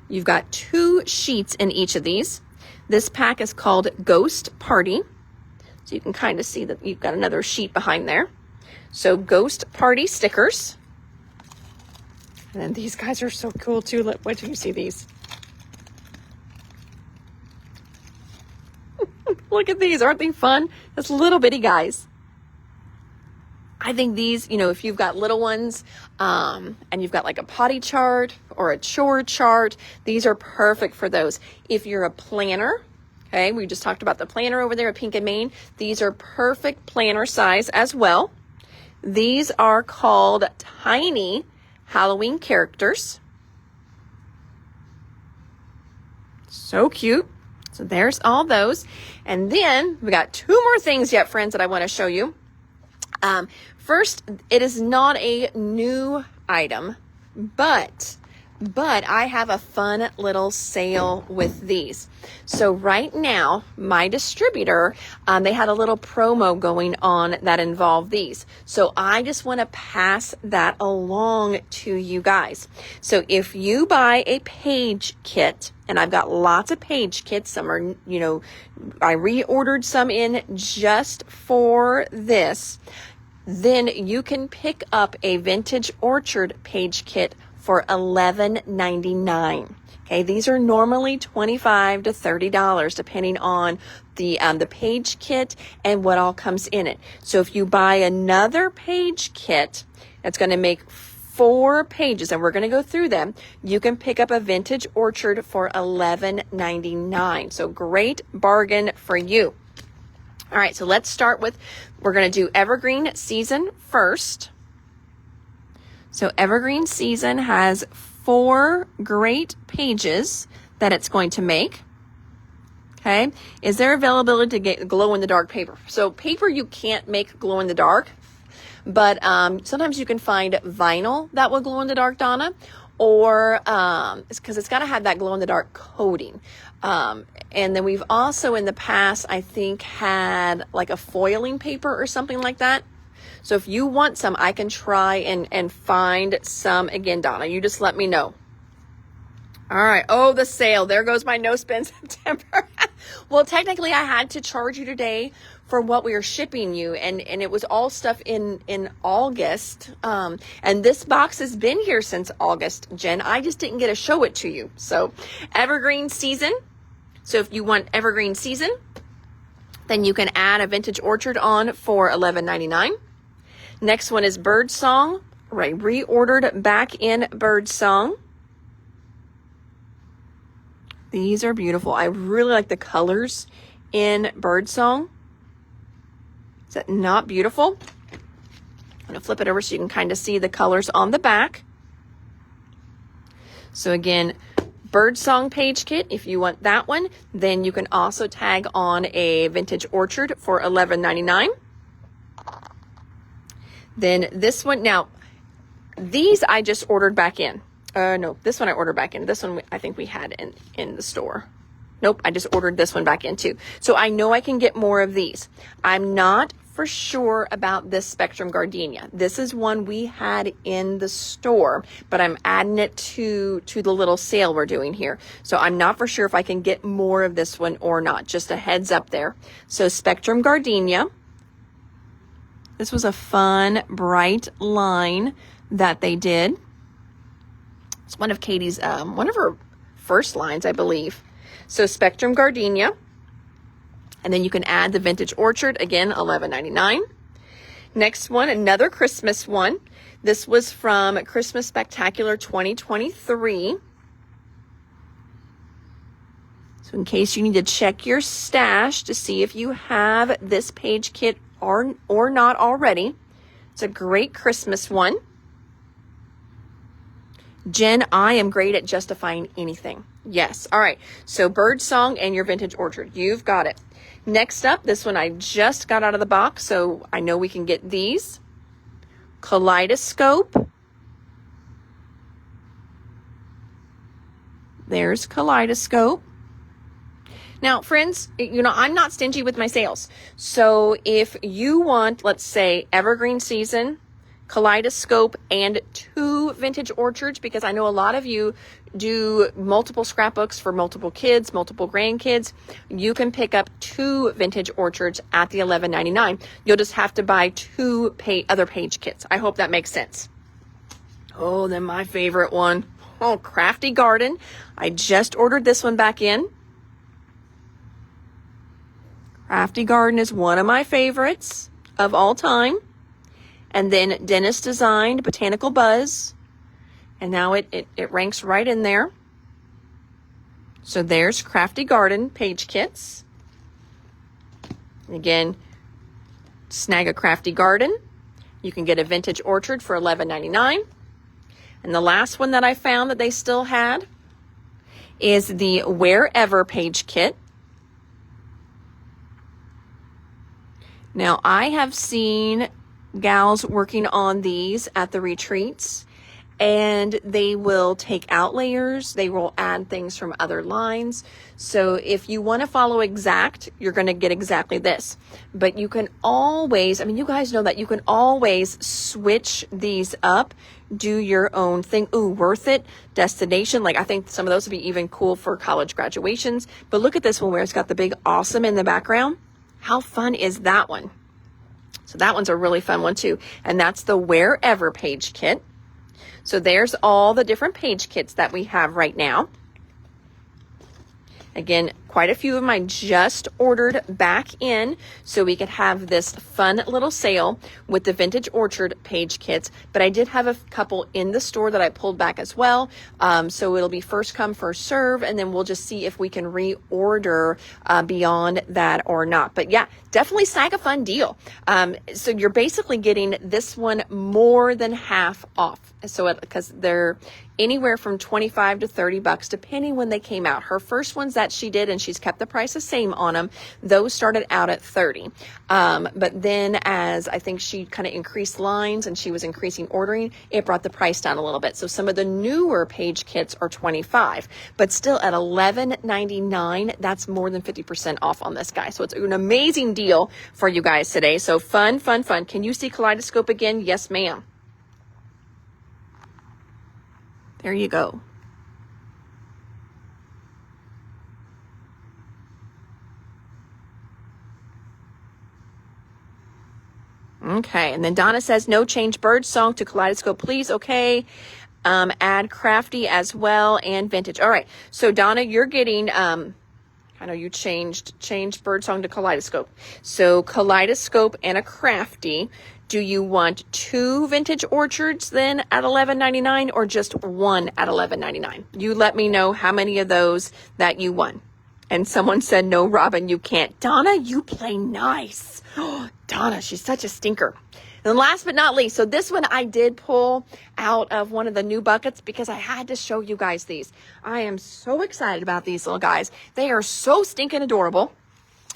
You've got 2 sheets in each of these. This pack is called Ghost Party. So you can kind of see that you've got another sheet behind there. So Ghost Party stickers. And then these guys are so cool too. Wait till you see these. Look at these. Aren't they fun? Just little bitty guys. I think these, you know, if you've got little ones and you've got like a potty chart or a chore chart, these are perfect for those. If you're a planner, okay, we just talked about the planner over there at Pink and Main. These are perfect planner size as well. These are called Tiny Halloween Characters. So cute. So there's all those. And then we got 2 more things yet, friends, that I want to show you. First, it is not a new item, but I have a fun little sale with these. So right now, my distributor, they had a little promo going on that involved these. So I just want to pass that along to you guys. So if you buy a page kit, and I've got lots of page kits, some are, you know, I reordered some in just for this, then you can pick up a Vintage Orchard page kit for $11.99. Okay, these are normally $25 to $30 depending on the page kit and what all comes in it. So if you buy another page kit, that's going to make 4 pages, and we're going to go through them. You can pick up a Vintage Orchard for $11.99. So great bargain for you. All right, so let's start with, we're going to do Evergreen Season first. So Evergreen Season has 4 great pages that it's going to make. Okay. Is there availability to get glow in the dark paper? So paper you can't make glow in the dark, but sometimes you can find vinyl that will glow in the dark, Donna, or it's because it's got to have that glow in the dark coating. And then we've also in the past, I think, had like a foiling paper or something like that. So if you want some, I can try and find some. Again, Donna, you just let me know. All right. Oh, the sale. There goes my no spend September. Well, technically I had to charge you today for what we are shipping you. And it was all stuff in August. And this box has been here since August, Jen. I just didn't get to show it to you. So evergreen season. So if you want evergreen season, then you can add a vintage orchard on for $11.99. Next one is bird song. Right. Reordered back in bird song. These are beautiful. I really like the colors in Birdsong. Is that not beautiful? I'm going to flip it over so you can kind of see the colors on the back. So again, Birdsong page kit, if you want that one, then you can also tag on a vintage orchard for $11.99. Then this one, now these I just ordered back in. No, this one I ordered back in. This one I think we had in the store. Nope, I just ordered this one back in too. So I know I can get more of these. I'm not for sure about this Spectrum Gardenia. This is one we had in the store, but I'm adding it to the little sale we're doing here. So I'm not for sure if I can get more of this one or not. Just a heads up there. So Spectrum Gardenia. This was a fun, bright line that they did. It's one of Katie's, one of her first lines, I believe. So Spectrum Gardenia. And then you can add the vintage orchard. Again, $11.99. Next one, another Christmas one. This was from Christmas Spectacular 2023. So in case you need to check your stash to see if you have this page kit or not already. It's a great Christmas one. Jen, I am great at justifying anything. Yes. All right. So Birdsong and your vintage orchard. You've got it. Next up, this one I just got out of the box, so I know we can get these. Kaleidoscope. There's Kaleidoscope. Now, friends, you know, I'm not stingy with my sales. So if you want, let's say, evergreen season, Kaleidoscope, and 2 vintage orchards, because I know a lot of you do multiple scrapbooks for multiple kids, multiple grandkids, you can pick up 2 vintage orchards at the $11.99. You'll just have to buy 2 other page kits. I hope that makes sense. Oh, then my favorite one. Oh, Crafty Garden. I just ordered this one back in. Crafty Garden is one of my favorites of all time. And then Dennis designed Botanical Buzz. And now it ranks right in there. So there's Crafty Garden page kits. And again, snag a Crafty Garden. You can get a vintage orchard for $11.99. And the last one that I found that they still had is the Wherever page kit. Now, I have seen gals working on these at the retreats, and they will take out layers. They will add things from other lines. So if you want to follow exact, you're going to get exactly this. But you can always, I mean, you guys know that you can always switch these up, do your own thing. Ooh, Worth It, Destination. Like, I think some of those would be even cool for college graduations. But look at this one where it's got the big awesome in the background. How fun is that one? So that one's a really fun one too. And that's the Wherever page kit. So there's all the different page kits that we have right now. Again, Quite a few of them I just ordered back in so we could have this fun little sale with the Vintage Orchard page kits. But I did have a couple in the store that I pulled back as well. So it'll be first come, first serve, and then we'll just see if we can reorder beyond that or not. But yeah, definitely snag a fun deal. So you're basically getting this one more than half off. So because they're anywhere from 25 to 30 bucks, depending when they came out. Her first ones that she did, and she's kept the price the same on them, those started out at 30. But then as I think she kind of increased lines and she was increasing ordering, it brought the price down a little bit. So some of the newer page kits are 25, but still at $11.99, that's more than 50% off on this guy. So it's an amazing deal for you guys today. So fun, fun, fun. Can you see Kaleidoscope again? Yes, ma'am. There you go. Okay, and then Donna says, no change bird song to Kaleidoscope, please. Okay, add crafty as well and vintage. All right, so Donna, you're getting, I know you changed bird song to Kaleidoscope. So Kaleidoscope and a crafty. Do you want 2 Vintage Orchards then at $11.99 or just 1 at $11.99? You let me know how many of those that you won. And someone said, no, Robin, you can't. Donna, you play nice. Donna, she's such a stinker. And last but not least, so this one I did pull out of one of the new buckets because I had to show you guys these. I am so excited about these little guys. They are so stinking adorable.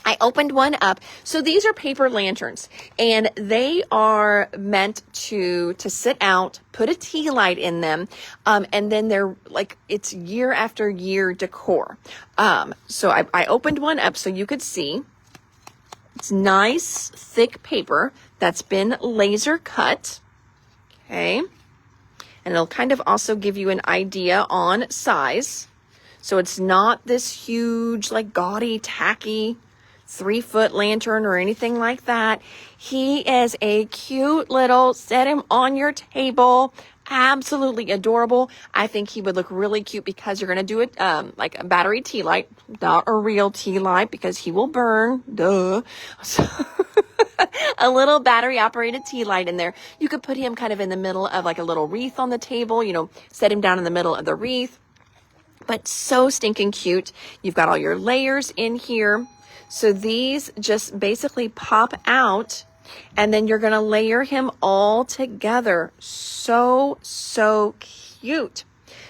I opened one up. So these are paper lanterns, and they are meant to sit out, put a tea light in them, and then they're like, it's year after year decor. So I opened one up so you could see. It's nice, thick paper that's been laser cut. Okay. And it'll kind of also give you an idea on size. So it's not this huge, like gaudy, tacky 3-foot lantern or anything like that. He is a cute little, set him on your table. Absolutely adorable. I think he would look really cute because you're going to do it like a battery tea light, not a real tea light because he will burn. Duh. So a little battery operated tea light in there. You could put him kind of in the middle of like a little wreath on the table, you know, set him down in the middle of the wreath. But so stinking cute. You've got all your layers in here. So these just basically pop out, and then you're going to layer him all together. So cute.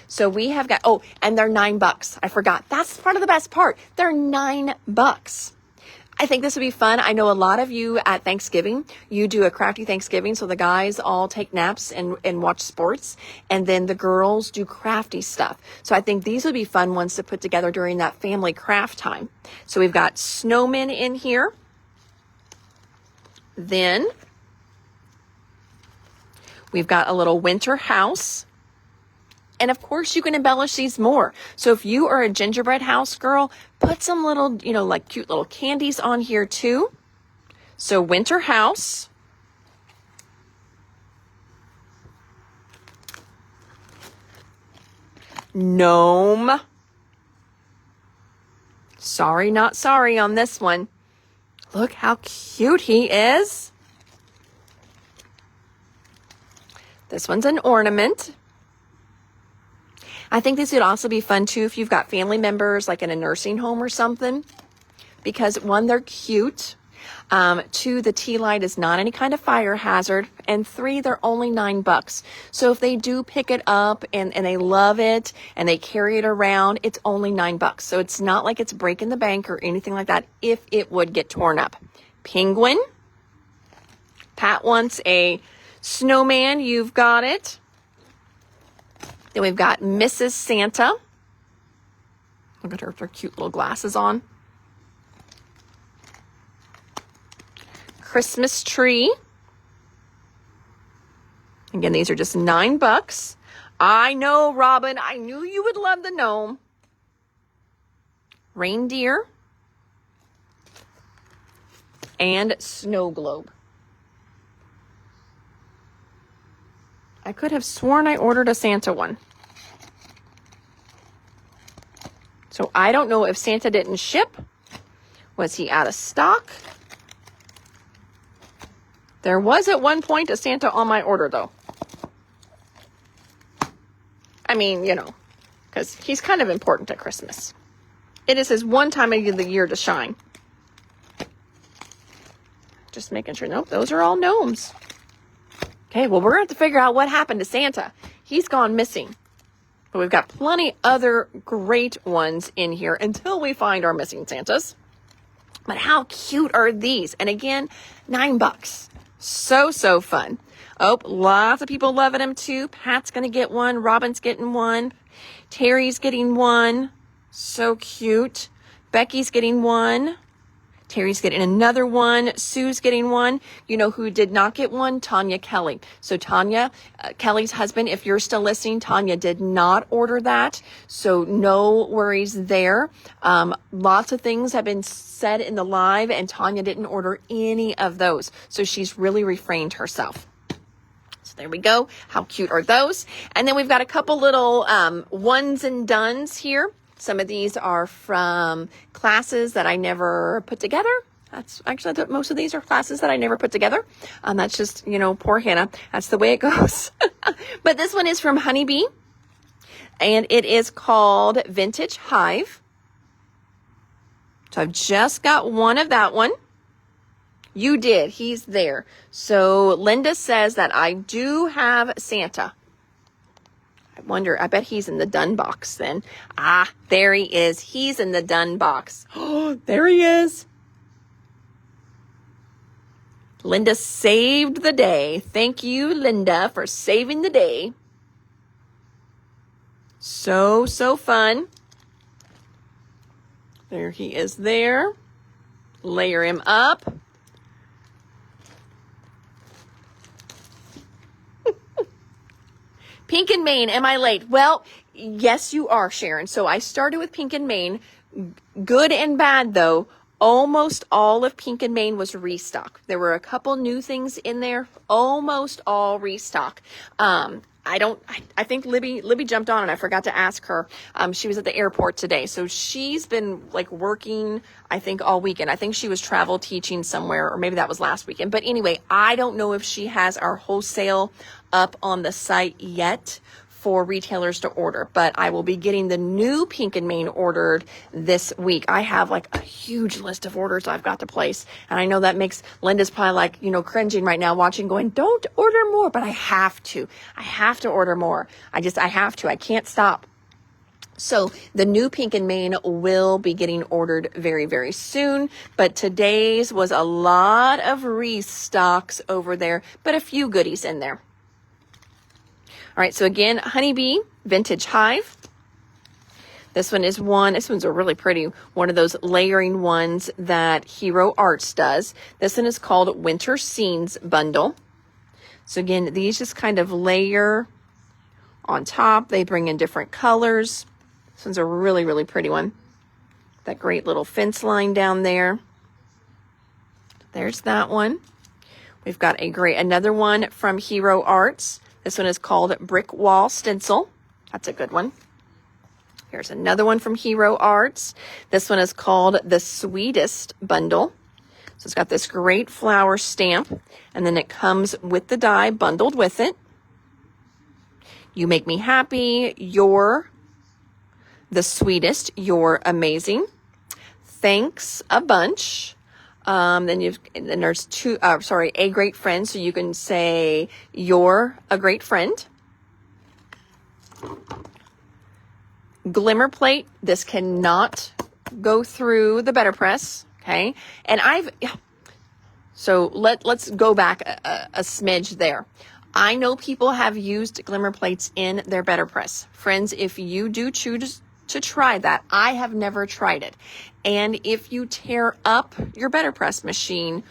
So we have got, oh, and they're $9. I forgot. That's part of the best part. They're $9. I think this would be fun. I know a lot of you at Thanksgiving, you do a crafty Thanksgiving. So the guys all take naps and watch sports, and then the girls do crafty stuff. So I think these would be fun ones to put together during that family craft time. So we've got snowmen in here. Then we've got a little winter house. And of course you can embellish these more. So if you are a gingerbread house girl, put some little, you know, like cute little candies on here too. So winter house. Gnome. Sorry, not sorry on this one. Look how cute he is. This one's an ornament. I think this would also be fun too if you've got family members like in a nursing home or something, because 1, they're cute. 2, the tea light is not any kind of fire hazard. And 3, they're only $9. So if they do pick it up and they love it and they carry it around, it's only $9. So it's not like it's breaking the bank or anything like that if it would get torn up. Penguin. Pat wants a snowman. You've got it. Then we've got Mrs. Santa. Look at her with her cute little glasses on. Christmas tree. Again, these are just $9. I know, Robin. I knew you would love the gnome. Reindeer. And snow globe. I could have sworn I ordered a Santa one. So I don't know if Santa didn't ship. Was he out of stock? There was at one point a Santa on my order, though. I mean, you know, because he's kind of important at Christmas. It is his one time of the year to shine. Just making sure. Nope, those are all gnomes. Okay, well, we're going to have to figure out what happened to Santa. He's gone missing. But we've got plenty other great ones in here until we find our missing Santas. But how cute are these? And again, $9. So fun. Oh, lots of people loving them too. Pat's going to get one. Robin's getting one. Terry's getting one. So cute. Becky's getting one. Terry's getting another one. Sue's getting one. You know who did not get one? Tanya Kelly. So Tanya, Kelly's husband, if you're still listening, Tanya did not order that. So no worries there. Lots of things have been said in the live and Tanya didn't order any of those. So she's really refrained herself. So there we go. How cute are those? And then we've got a couple little ones and dones here. Some of these are from classes that I never put together. That's actually, most of these are classes that I never put together. That's just, you know, poor Hannah. That's the way it goes. But this one is from Honeybee. And it is called Vintage Hive. So I've just got one of that one. You did. He's there. So Linda says that I do have Santa. I wonder, I bet he's in the done box then. Ah, there he is. He's in the done box. Oh, there he is. Linda saved the day. Thank you, Linda, for saving the day. So fun. There he is there. Layer him up. Pink and Main, am I late? Well, yes, you are, Sharon. So I started with Pink and Main. Good and bad, though. Almost all of Pink and Main was restock. There were a couple new things in there. Almost all restock. I think Libby jumped on and I forgot to ask her. She was at the airport today. So she's been like working, I think all weekend. I think she was travel teaching somewhere, or maybe that was last weekend. But anyway, I don't know if she has our wholesale up on the site yet for retailers to order, but I will be getting the new Pink and Main ordered this week. I have like a huge list of orders I've got to place. And I know that makes Linda's probably like, you know, cringing right now watching going, don't order more, but I have to order more. I have to, I can't stop. So the new Pink and Main will be getting ordered very, very soon, but today's was a lot of restocks over there, but a few goodies in there. All right, so again, Honeybee Vintage Hive. This one's a really pretty one of those layering ones that Hero Arts does. This one is called Winter Scenes Bundle. So again, these just kind of layer on top. They bring in different colors. This one's a really, really pretty one. That great little fence line down there. There's that one. We've got another one from Hero Arts. This one is called Brick Wall Stencil. That's a good one. Here's another one from Hero Arts. This one is called the Sweetest Bundle. So it's got this great flower stamp, and then it comes with the die bundled with it. You make me happy. You're the sweetest. You're amazing. Thanks a bunch. Then there's a great friend. So you can say you're a great friend. Glimmer plate. This cannot go through the Better Press. Okay. And so let's go back a smidge there. I know people have used glimmer plates in their Better Press. Friends, if you do choose to try that, I have never tried it. And if you tear up your Better Press machine,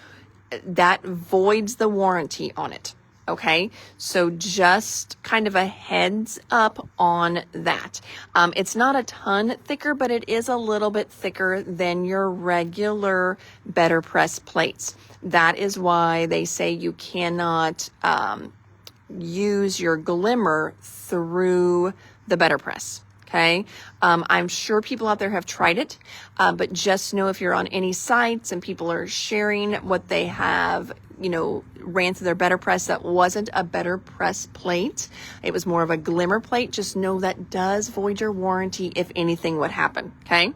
that voids the warranty on it. Okay, so just kind of a heads up on that. It's not a ton thicker, but it is a little bit thicker than your regular Better Press plates. That is why they say you cannot use your glimmer through the Better Press. Okay. I'm sure people out there have tried it, but just know if you're on any sites and people are sharing what they have, ran through their Better Press, that wasn't a Better Press plate. It was more of a glimmer plate. Just know that does void your warranty if anything would happen. Okay.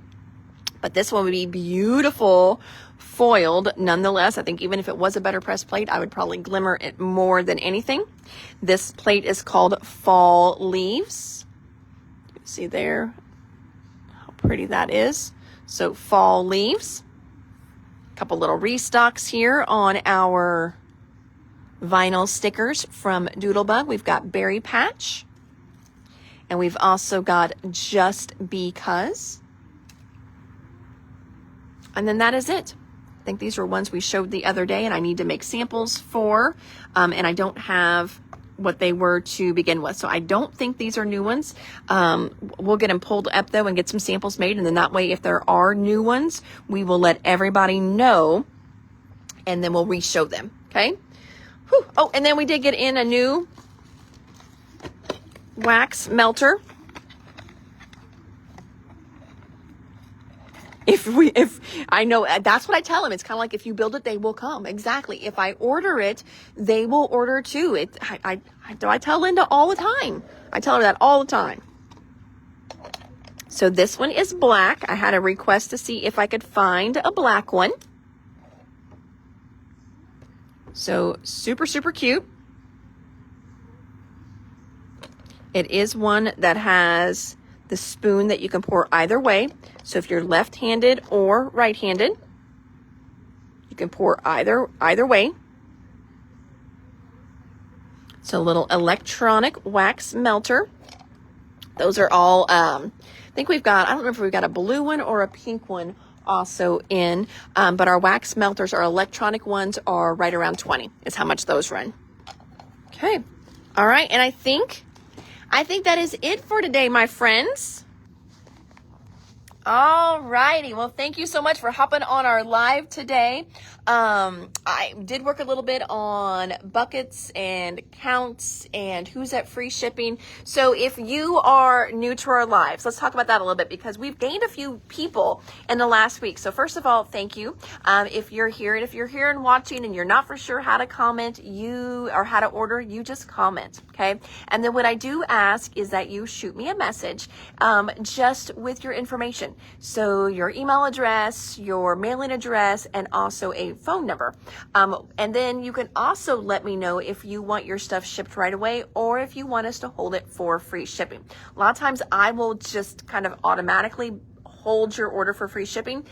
But this one would be beautiful foiled nonetheless. I think even if it was a Better Press plate, I would probably glimmer it more than anything. This plate is called Fall Leaves. See there how pretty that is. So Fall Leaves. A couple little restocks here on our vinyl stickers from Doodlebug. We've got Berry Patch. And we've also got Just Because. And then that is it. I think these were ones we showed the other day and I need to make samples for. And I don't have what they were to begin with. So I don't think these are new ones. We'll get them pulled up though and get some samples made. And then that way, if there are new ones, we will let everybody know and then we'll re-show them. Okay. Whew. Oh, and then we did get in a new wax melter. If I know, that's what I tell them. It's kind of like if you build it, they will come. Exactly. If I order it, they will order too. I tell Linda all the time. I tell her that all the time. So this one is black. I had a request to see if I could find a black one. So super, super cute. It is one that has the spoon that you can pour either way. So if you're left-handed or right-handed, you can pour either way. It's a little electronic wax melter. Those are all, I think we've got, I don't remember if we've got a blue one or a pink one also in, but our wax melters, our electronic ones are right around 20 is how much those run. Okay. All right. And I think that is it for today, my friends. All righty. Well, thank you so much for hopping on our live today. I did work a little bit on buckets and counts and who's at free shipping. So if you are new to our lives, let's talk about that a little bit because we've gained a few people in the last week. So first of all, thank you. If you're here and watching and you're not for sure how to comment, or how to order, you just comment. Okay. And then what I do ask is that you shoot me a message, just with your information. So your email address, your mailing address, and also a phone number. And then you can also let me know if you want your stuff shipped right away or if you want us to hold it for free shipping. A lot of times I will just kind of automatically hold your order for free shipping.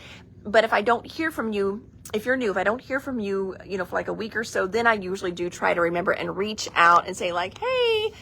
But if I don't hear from you, if you're new, if I don't hear from you, for like a week or so, then I usually do try to remember and reach out and say like, hey,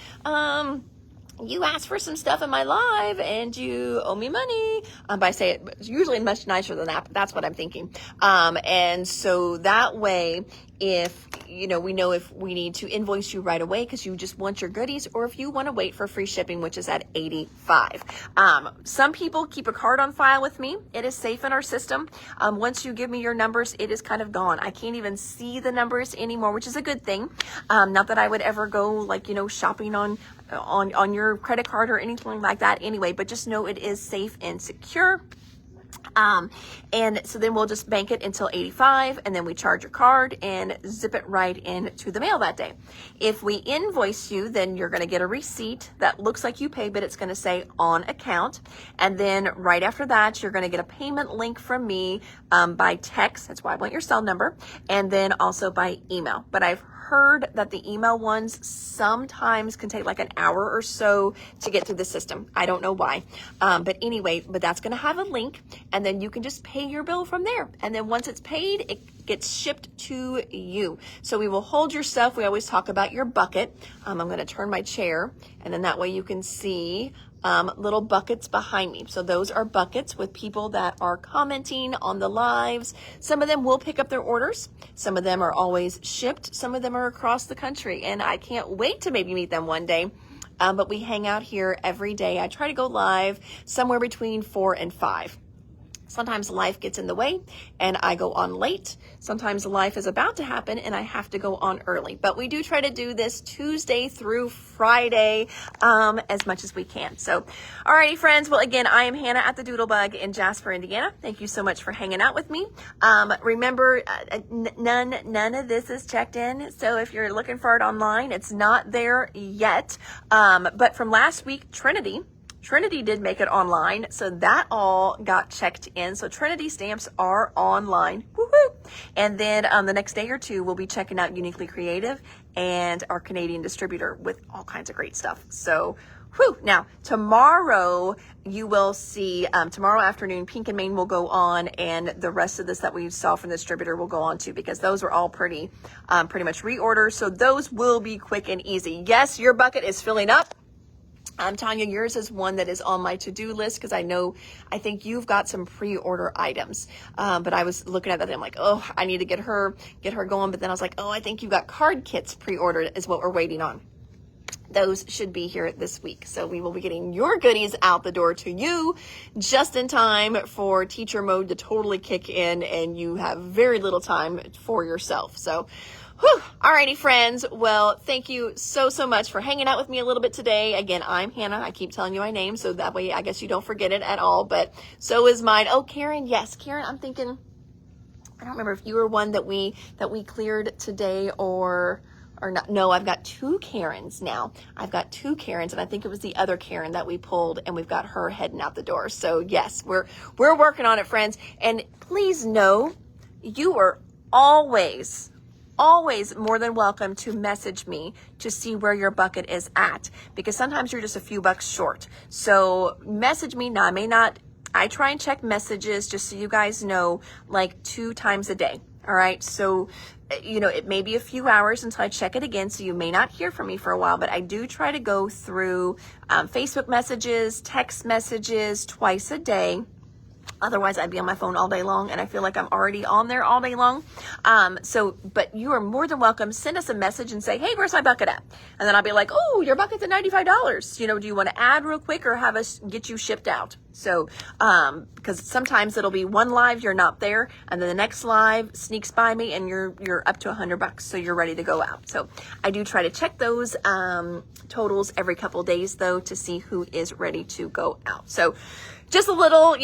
you asked for some stuff in my live and you owe me money. But I say it's usually much nicer than that, but that's what I'm thinking. And so that way, if, we know if we need to invoice you right away because you just want your goodies, or if you want to wait for free shipping, which is at $85. Some people keep a card on file with me. It is safe in our system. Once you give me your numbers, it is kind of gone. I can't even see the numbers anymore, which is a good thing. Not that I would ever go shopping on your credit card or anything like that anyway, but just know it is safe and secure. And so then we'll just bank it until 85 and then we charge your card and zip it right into the mail that day. If we invoice you, then you're going to get a receipt that looks like you paid, but it's going to say on account. And then right after that, you're going to get a payment link from me, by text. That's why I want your cell number, and then also by email. But I've heard that the email ones sometimes can take like an hour or so to get through the system. I don't know why. But anyway, that's going to have a link and then you can just pay your bill from there. And then once it's paid, it gets shipped to you. So we will hold your stuff. We always talk about your bucket. I'm going to turn my chair and then that way you can see little buckets behind me. So those are buckets with people that are commenting on the lives. Some of them will pick up their orders. Some of them are always shipped. Some of them are across the country. And I can't wait to maybe meet them one day. But we hang out here every day. I try to go live somewhere between 4 and 5. Sometimes life gets in the way and I go on late. Sometimes life is about to happen and I have to go on early. But we do try to do this Tuesday through Friday as much as we can. So, alrighty, friends. Well, again, I am Hannah at the Doodlebug in Jasper, Indiana. Thank you so much for hanging out with me. Remember, none of this is checked in. So if you're looking for it online, it's not there yet. But from last week, Trinity did make it online, so that all got checked in. So Trinity stamps are online. Woohoo! And then the next day or two, we'll be checking out Uniquely Creative and our Canadian distributor with all kinds of great stuff. So, whew. Now, tomorrow you will see, tomorrow afternoon, Pink and Main will go on, and the rest of this that we saw from the distributor will go on too, because those were all pretty much reorders. So those will be quick and easy. Yes, your bucket is filling up. Tanya, yours is one that is on my to-do list because I think you've got some pre-order items. But I was looking at that and I'm like, oh, I need to get her going. But then I was like, oh, I think you got card kits pre-ordered is what we're waiting on. Those should be here this week. So we will be getting your goodies out the door to you just in time for teacher mode to totally kick in and you have very little time for yourself. So, whew. Alrighty, friends. Well, thank you so much for hanging out with me a little bit today. Again, I'm Hannah. I keep telling you my name, so that way I guess you don't forget it at all. But so is mine. Oh, Karen. Yes, Karen. I'm thinking. I don't remember if you were one that we cleared today or not. No, I've got two Karens now. I've got two Karens, and I think it was the other Karen that we pulled, and we've got her heading out the door. So yes, we're working on it, friends. And please know, you are always more than welcome to message me to see where your bucket is at, because sometimes you're just a few bucks short. So message me. Now, I try and check messages, just so you guys know, like 2 times a day. All right. So, it may be a few hours until I check it again. So you may not hear from me for a while, but I do try to go through Facebook messages, text messages twice a day. Otherwise, I'd be on my phone all day long, and I feel like I'm already on there all day long. But you are more than welcome. Send us a message and say, hey, where's my bucket at? And then I'll be like, oh, your bucket's at $95. Do you want to add real quick or have us get you shipped out? So, because sometimes it'll be one live, you're not there, and then the next live sneaks by me and you're up to $100, so you're ready to go out. So I do try to check those totals every couple days though, to see who is ready to go out. So just a little,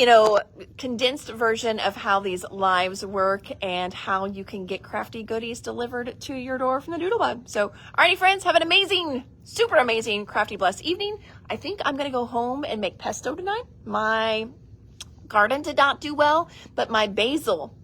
condensed version of how these lives work and how you can get crafty goodies delivered to your door from the Doodlebug. So, alrighty, friends, have an amazing, super amazing, crafty, blessed evening. I think I'm going to go home and make pesto tonight. My garden did not do well, but my basil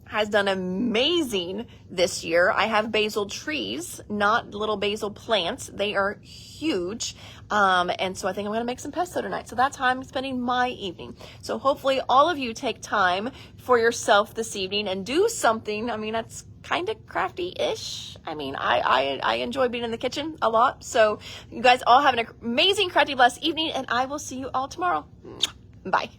has done amazing this year. I have basil trees, not little basil plants. They are huge. And so I think I'm going to make some pesto tonight. So that's how I'm spending my evening. So hopefully all of you take time for yourself this evening and do something. I mean, that's kind of crafty-ish. I mean, I enjoy being in the kitchen a lot. So you guys all have an amazing, crafty, blessed evening, and I will see you all tomorrow. Bye.